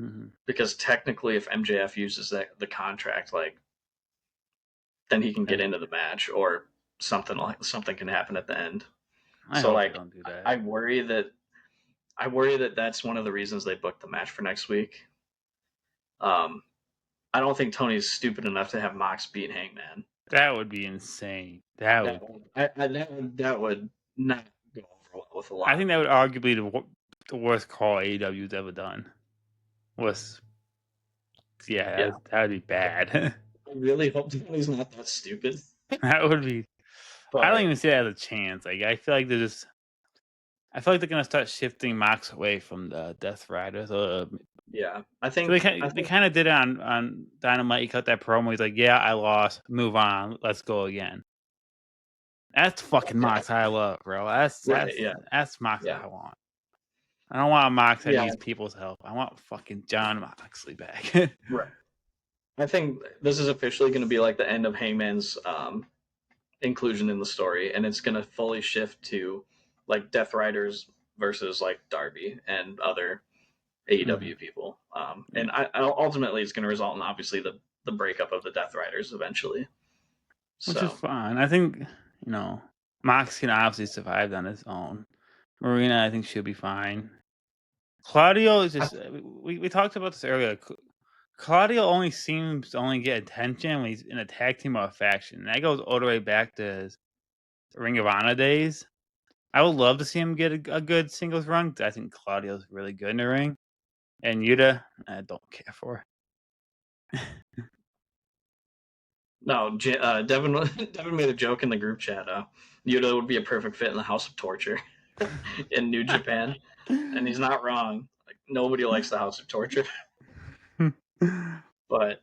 Mm-hmm. because technically if MJF uses the contract, like then he can get Okay. into the match or something can happen at the end. I So hope they like don't do that. I worry that I worry that that's one of the reasons they booked the match for next week. Um, I don't think Tony's stupid enough to have Mox beat Hangman. That would be insane. That would. That would not go over well with a I lot of think that would people. arguably the worst call AEW's ever done. Was Yeah, that would be bad. I really hope Tony's not that stupid. That would be. I don't But even see that as a chance. Like I feel like I feel like they're gonna start shifting Mox away from the Death Rider. So, yeah, so they kind of did it on Dynamite. He cut that promo. He's like, "Yeah, I lost. Move on. Let's go again." That's fucking yeah, Mox I love, bro. That's right, that's yeah, that's Mox yeah, I want. I don't want Mox that yeah, needs people's help. I want fucking John Moxley back. right. I think this is officially going to be like the end of Hangman's inclusion in the story, and it's going to fully shift to like Death Riders versus like Darby and other Mhm. AEW people. Yeah. And ultimately, it's going to result in obviously the breakup of the Death Riders eventually. Which is So fine. I think Mox can obviously survive on his own. Marina, I think she'll be fine. Claudio is I, just we talked about this earlier. Claudio only seems to only get attention when he's in a tag team or a faction. And that goes all the way back to his Ring of Honor days. I would love to see him get a good singles run. I think Claudio's really good in the ring. And Yuta, I don't care for. no, Devin Devin made a joke in the group chat. Yuta would be a perfect fit in the House of Torture in New Japan, and he's not wrong. Like nobody likes the House of Torture, but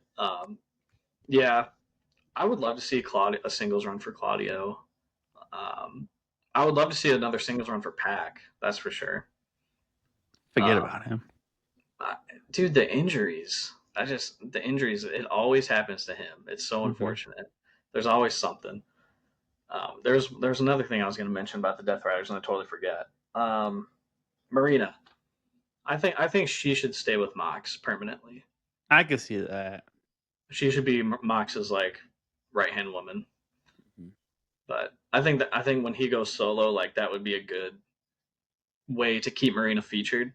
yeah, I would love to see a singles run for Claudio. Um, I would love to see another singles run for Pac. That's for sure. Forget Um, about him. uh, Dude, the injuries. The injuries. It always happens to him. It's so Hmm. unfortunate. There's always something. There's another thing I was going to mention about the Death Riders, and I totally forget. Marina. I think she should stay with Mox permanently. I can see that. She should be Mox's like right hand woman. Mhm. But I think when he goes solo, like that would be a good way to keep Marina featured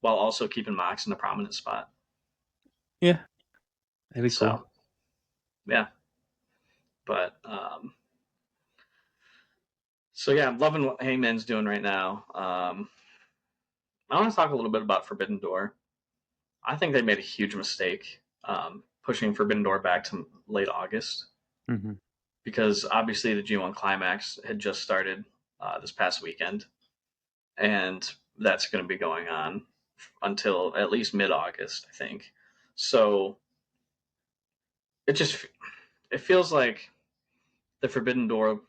while also keeping Mox in a prominent spot. Yeah, that'd be cool. So yeah, but so yeah, I'm loving what Hangman's doing right now. I want to talk a little bit about Forbidden Door. I think they made a huge mistake pushing Forbidden Door back to late August Hmm. because obviously the G1 Climax had just started this past weekend, and that's going to be going on until at least mid-August, I think. So it just it feels like the Forbidden Door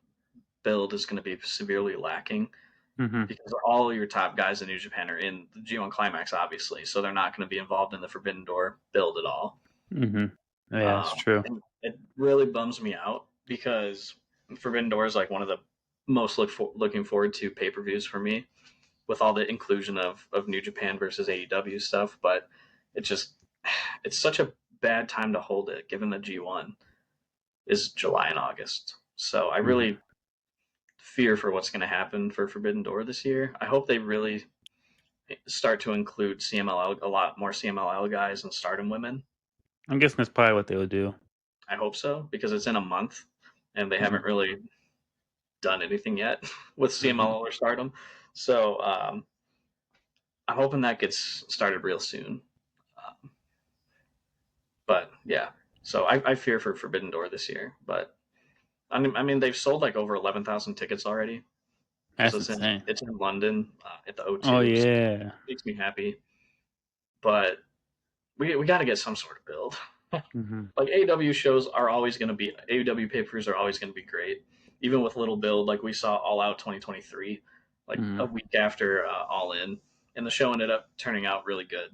build is going to be severely lacking, Mm-hmm. because all your top guys in New Japan are in the G1 Climax, obviously, so they're not going to be involved in the Forbidden Door build at all. Mm-hmm. Yeah, that's true. And it really bums me out because Forbidden Door is like one of the most looking forward to pay per views for me, with all the inclusion of New Japan versus AEW stuff. But it just it's such a bad time to hold it, given that G1 is July and August. So I Mm-hmm. really fear for what's going to happen for Forbidden Door this year. I hope they really start to include CMLL, a lot more CMLL guys and Stardom women. I'm guessing that's probably what they would do. I hope so because it's in a month and they Mm-hmm. haven't really done anything yet with Mm-hmm. CMLL or Stardom. So I'm hoping that gets started real soon. Um, but yeah, so I fear for Forbidden Door this year. But I mean they've sold like over 11,000 tickets already because That's insane. it's in London at the Oh O2, so it yeah. makes me happy. But we got to get some sort of build. Mm-hmm. Like AEW shows are always going to be AEW pay per views are always going to be great, even with little build. Like we saw All Out 2023, like Mm-hmm. a week after All In, and the show ended up turning out really good.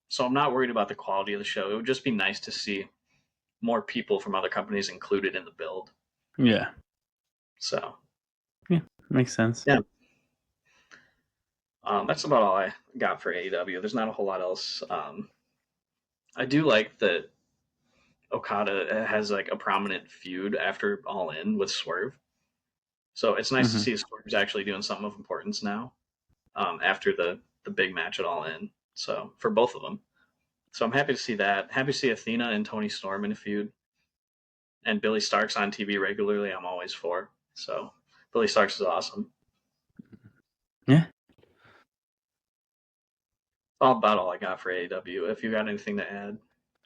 So I'm not worried about the quality of the show. It would just be nice to see more people from other companies included in the build. Yeah. So Yeah. Makes sense. yeah, that's about all I got for AEW. There's not a whole lot else. I do like that Okada has like a prominent feud after All In with Swerve. So it's nice to Mm-hmm. see Swerve's actually doing something of importance now after the big match at All In. So for both of them. So I'm happy to see that. Happy to see Athena and Tony Storm in a feud. And Billy Starks on TV regularly, I'm always for. So Billy Starks is awesome. Yeah. All about all I got for AEW. If you got anything to add.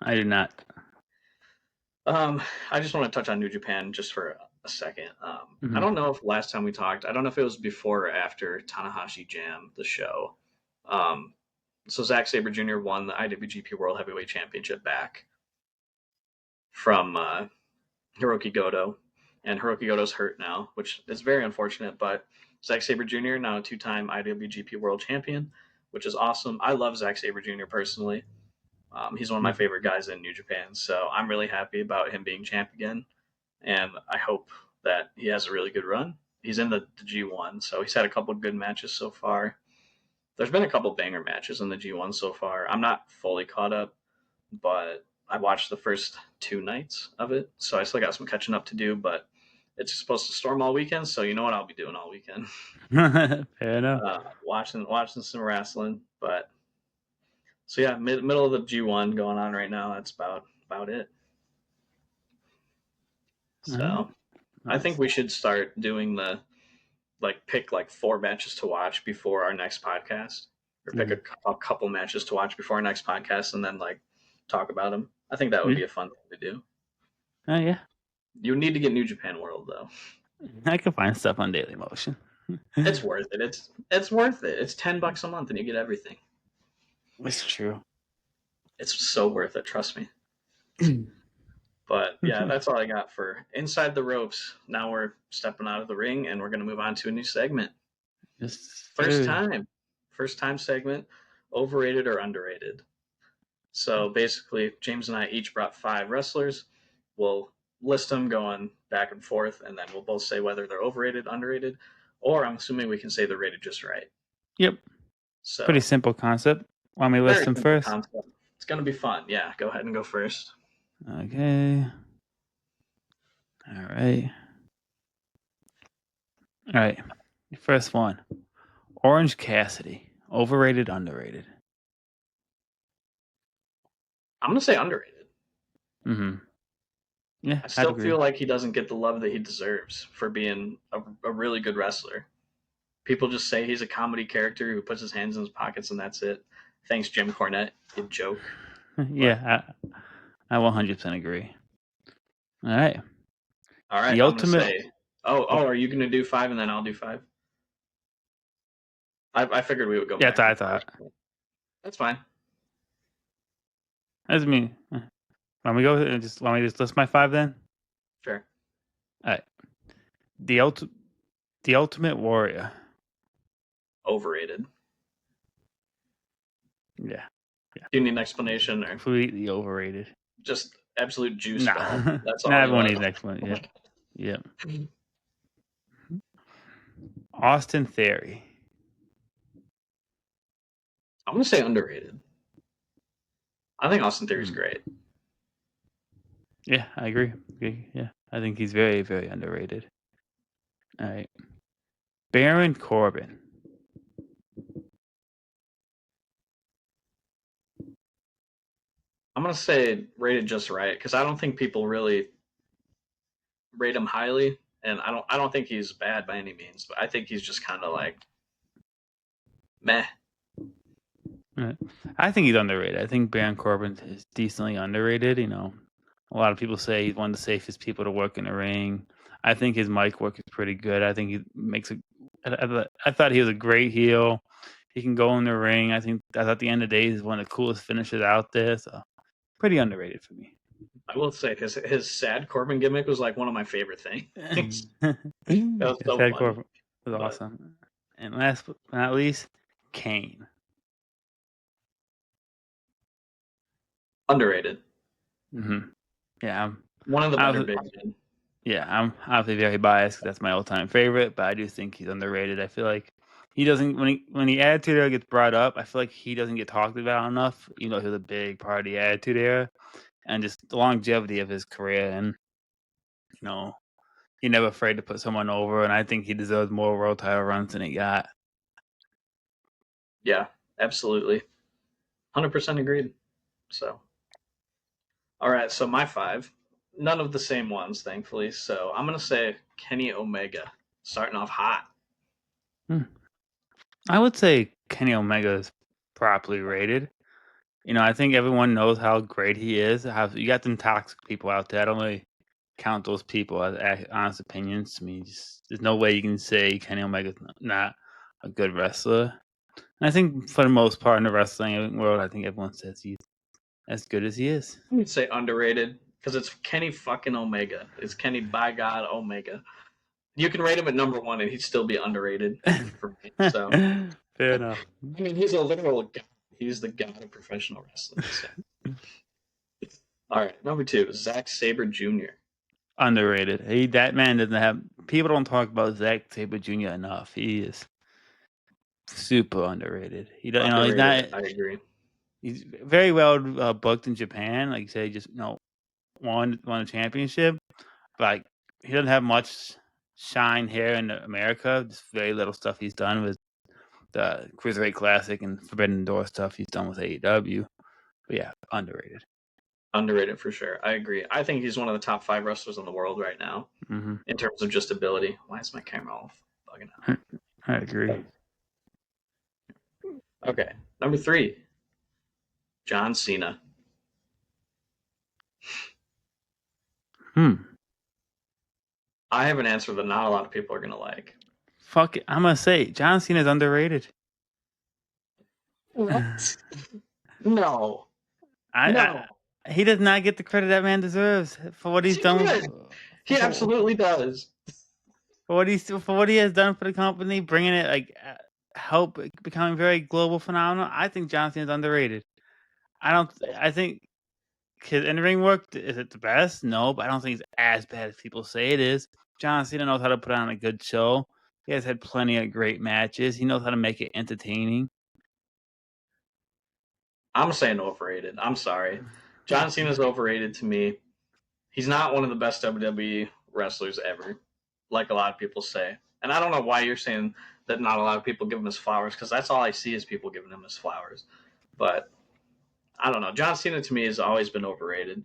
I do not. Um, I just want to touch on New Japan just for a second. I Mm-hmm. don't know if last time we talked, I don't know if it was before or after Tanahashi Jam, the show. Um, so Zack Sabre Jr. won the IWGP World Heavyweight Championship back from Hiroki Goto, and Hiroki Goto's hurt now, which is very unfortunate. But Zack Sabre Jr. now a two-time IWGP World Champion, which is awesome. I love Zack Sabre Jr. personally. He's one of my Mm-hmm. favorite guys in New Japan, so I'm really happy about him being champ again, and I hope that he has a really good run. He's in the G1, so he's had a couple good matches so far. There's been a couple banger matches in the G1 so far. I'm not fully caught up, but I watched the first 2 nights of it, so I still got some catching up to do. But it's supposed to storm all weekend, so you know what I'll be doing all weekend? Fair enough. Watching some wrestling. But so yeah, middle of the G1 going on right now. That's about it. All right. So I think Nice. we should start doing the like pick like 4 matches to watch before our next podcast, or pick Mm-hmm. a couple matches to watch before our next podcast, and then like talk about them. I think that would Yeah. be a fun thing to do. Oh yeah. You need to get New Japan World though. I can find stuff on Daily Motion. It's worth it. It's worth it. It's $10 a month and you get everything. It's true. It's so worth it. Trust me. But yeah, that's all I got for Inside the Ropes. Now we're stepping out of the ring and we're going to move on to a new segment. Yes, First sir. time. First time segment. Overrated or underrated. So basically, James and I each brought 5 wrestlers. We'll list them going back and forth, and then we'll both say whether they're overrated, underrated, or I'm assuming we can say they're rated just right. Yep. Pretty So simple concept. Want me to list very them simple first? concept. It's going to be fun. Yeah, go ahead and go first. Okay. All right. All right. First one. Orange Cassidy. Overrated, underrated. I'm going to say underrated. Mm-hmm. Yeah, I I'd still agree. feel like he doesn't get the love that he deserves for being a really good wrestler. People just say he's a comedy character who puts his hands in his pockets and that's it. Thanks, Jim Cornette. You joke. But Yeah, I 100% agree. All right. all right, The I'm gonna ultimate. say. Oh, Are you gonna do 5 and then I'll do 5? I figured we would go yeah, that's back what I and forth. thought. That's fine. That's me. Want me to go? Just want me to just list my 5 then? Sure. All right. The ultimate warrior. Overrated. Yeah. Do you need an explanation or Completely overrated. just absolute juice ball? Nah. That's Not all you everyone like. needs an explanation. Yeah. Austin Theory. I'm gonna say underrated. I think Austin Theory's Hmm. great. Yeah, I agree. Yeah, I think he's very, very underrated. All right. Baron Corbin. I'm gonna say rated just right because I don't think people really rate him highly, and I don't think he's bad by any means, but I think he's just kind of like meh. Right. I think he's underrated. I think Baron Corbin is decently underrated. A lot of people say he's one of the safest people to work in the ring. I think his mic work is pretty good. I think he makes a. I thought he was a great heel. He can go in the ring. I think that at the end of the day, he's one of the coolest finishers out there. So pretty underrated for me. I will say his sad Corbin gimmick was like one of my favorite things. That was His so head funny, Corbin was but awesome. And last but not least, Kane. underrated. hmm Yeah, One of the better I'm, big men. Yeah, I'm obviously very biased 'cause that's my all-time favorite, but I do think he's underrated. I feel like he doesn't when the Attitude Era gets brought up, I feel like he doesn't get talked about enough. He was a big part of the Attitude Era and just the longevity of his career, and you know he never afraid to put someone over, and I think he deserves more world title runs than he got. Yeah, absolutely, 100% agreed. So, all right, so my five, none of the same ones, thankfully. So I'm gonna say Kenny Omega, starting off hot. Hmm. I would say Kenny Omega is properly rated. I think everyone knows how great he is. How you got them toxic people out there. I don't really count those people as honest opinions. To me, there's no way you can say Kenny Omega's not a good wrestler. And I think for the most part in the wrestling world, I think everyone says he's as good as he is. I would say underrated because it's Kenny fucking Omega. It's Kenny by God Omega. You can rate him at number one, and he'd still be underrated for me. So, Fair I enough. mean, he's a literal god. He's the god of professional wrestling. So, all right, number two, Zack Saber Jr. Underrated. That man doesn't have. People don't talk about Zack Sabre Jr. enough. He is super underrated. He's Underrated. not. I agree. He's very well booked in Japan. Like you say, just won a championship. But like he doesn't have much shine here in America. Just very little stuff he's done with the Cruiserweight Classic and Forbidden Door stuff he's done with AEW. But yeah, underrated. Underrated for sure. I agree. I think he's one of the top five wrestlers in the world right now hmm in terms of just ability. Why is my camera all bugging I agree. out? Okay, number three, John Cena. Hmm. I have an answer that not a lot of people are gonna like. Fuck it. I'm gonna say John Cena's underrated. What? No, I no. he does not get the credit that man deserves for what he's He done. does. He absolutely does. For what he has done for the company, bringing it help becoming a very global phenomenon. I think John Cena's underrated. I don't. I think his in ring work is it the best? No, but I don't think it's as bad as people say it is. John Cena knows how to put on a good show. He has had plenty of great matches. He knows how to make it entertaining. I'm saying overrated. I'm sorry. John Cena's overrated to me. He's not one of the best WWE wrestlers ever, like a lot of people say. And I don't know why you're saying that not a lot of people give him his flowers, because that's all I see is people giving him his flowers. But I don't know. John Cena to me has always been overrated.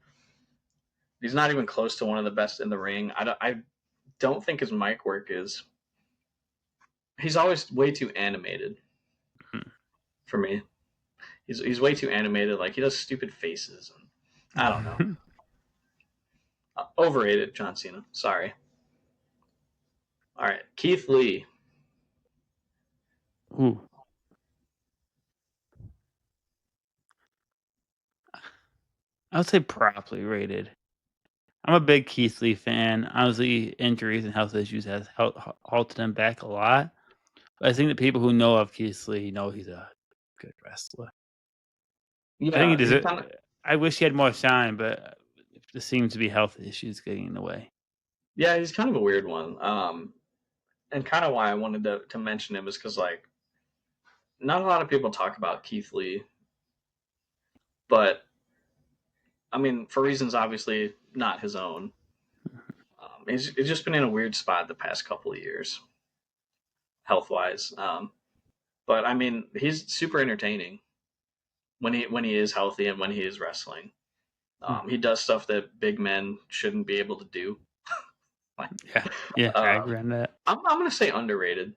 He's not even close to one of the best in the ring. I don't think his mic work is. He's always way too animated for me. He's way too animated. Like he does stupid faces. And I don't know. Overrated, John Cena. Sorry. All right, Keith Lee. Ooh. I would say properly rated. I'm a big Keith Lee fan. Honestly, injuries and health issues has halted him back a lot. I think the people who know of Keith Lee know he's a good wrestler. I think he Yeah, does he's it. kind of I wish he had more shine, but there seems to be health issues getting in the way. yeah, he's kind of a weird one. And kind of why I wanted to mention him is because like not a lot of people talk about Keith Lee, but I mean for reasons obviously not his own. He's just been in a weird spot the past couple of years, health wise. But I mean he's super entertaining when he is healthy and when he is wrestling. He does stuff that big men shouldn't be able to do. Like, Yeah, yeah, I um, agree on that. I'm gonna say underrated,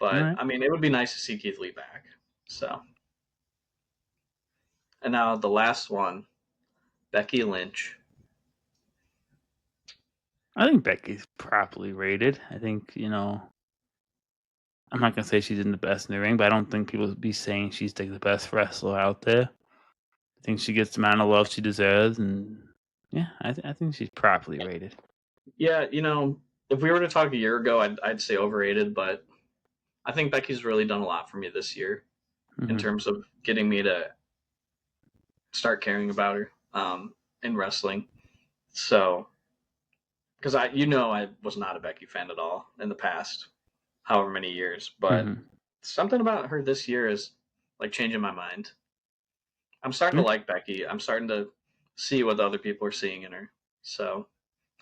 All but right. I mean it would be nice to see Keith Lee back. So, and now the last one, Becky Lynch. I think Becky's properly rated. I think, I'm not gonna say she's in the best in the ring, but I don't think people would be saying she's like the best wrestler out there. I think she gets the amount of love she deserves, and yeah, I think she's properly rated. Yeah, if we were to talk a year ago, I'd say overrated, but I think Becky's really done a lot for me this year in Hmm. terms of getting me to start caring about her in wrestling. So, because I was not a Becky fan at all in the past, however many years, but Hmm. something about her this year is like changing my mind. I'm starting to Yeah. like Becky. I'm starting to see what the other people are seeing in her. So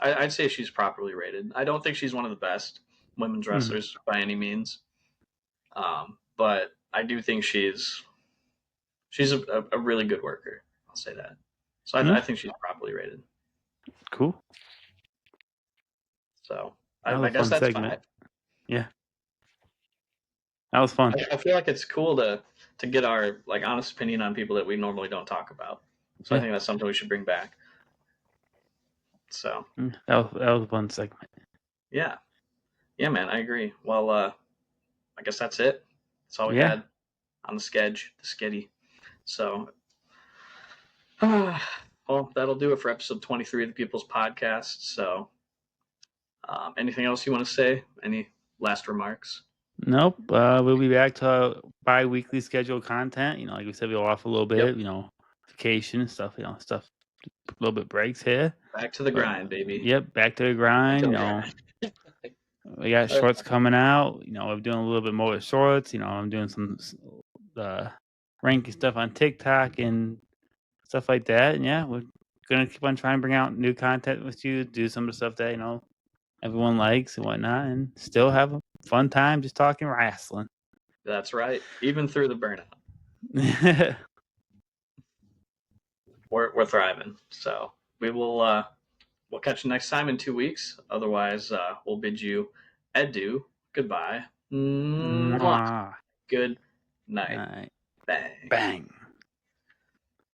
I'd say she's properly rated. I don't think she's one of the best women's Hmm. wrestlers by any means, but I do think she's a really good worker. I'll say that. So I Yeah. think she's properly rated. Cool. So That was I a guess fun that's segment. 5. Yeah, that was fun. I feel like it's cool to get our like honest opinion on people that we normally don't talk about. So I Yeah, think that's something we should bring back. So that was a fun segment. yeah, yeah, man, I agree. Well, I guess that's it. That's all we Yeah. had on the sketty. So, well, that'll do it for episode 23 of the People's Podcast. So, anything else you want to say? Any last remarks? Nope. We'll be back to bi-weekly scheduled content. Like we said, we'll off a little Yep. bit. Vacation and stuff. Stuff. A little bit breaks here, Back to the but grind, baby. yep, back to the Back grind. to the grind. We got shorts coming out. I'm doing a little bit more with shorts. I'm doing some ranking stuff on TikTok and stuff like that. And yeah, we're gonna keep on trying to bring out new content with you. Do some of the stuff that everyone likes and whatnot, and still have a fun time just talking wrestling. That's right. Even through the burnout, we're thriving. So we'll catch you next time in 2 weeks. Otherwise, we'll bid you adieu, goodbye, mwah, Mwah. good night, All right. bang. Bang.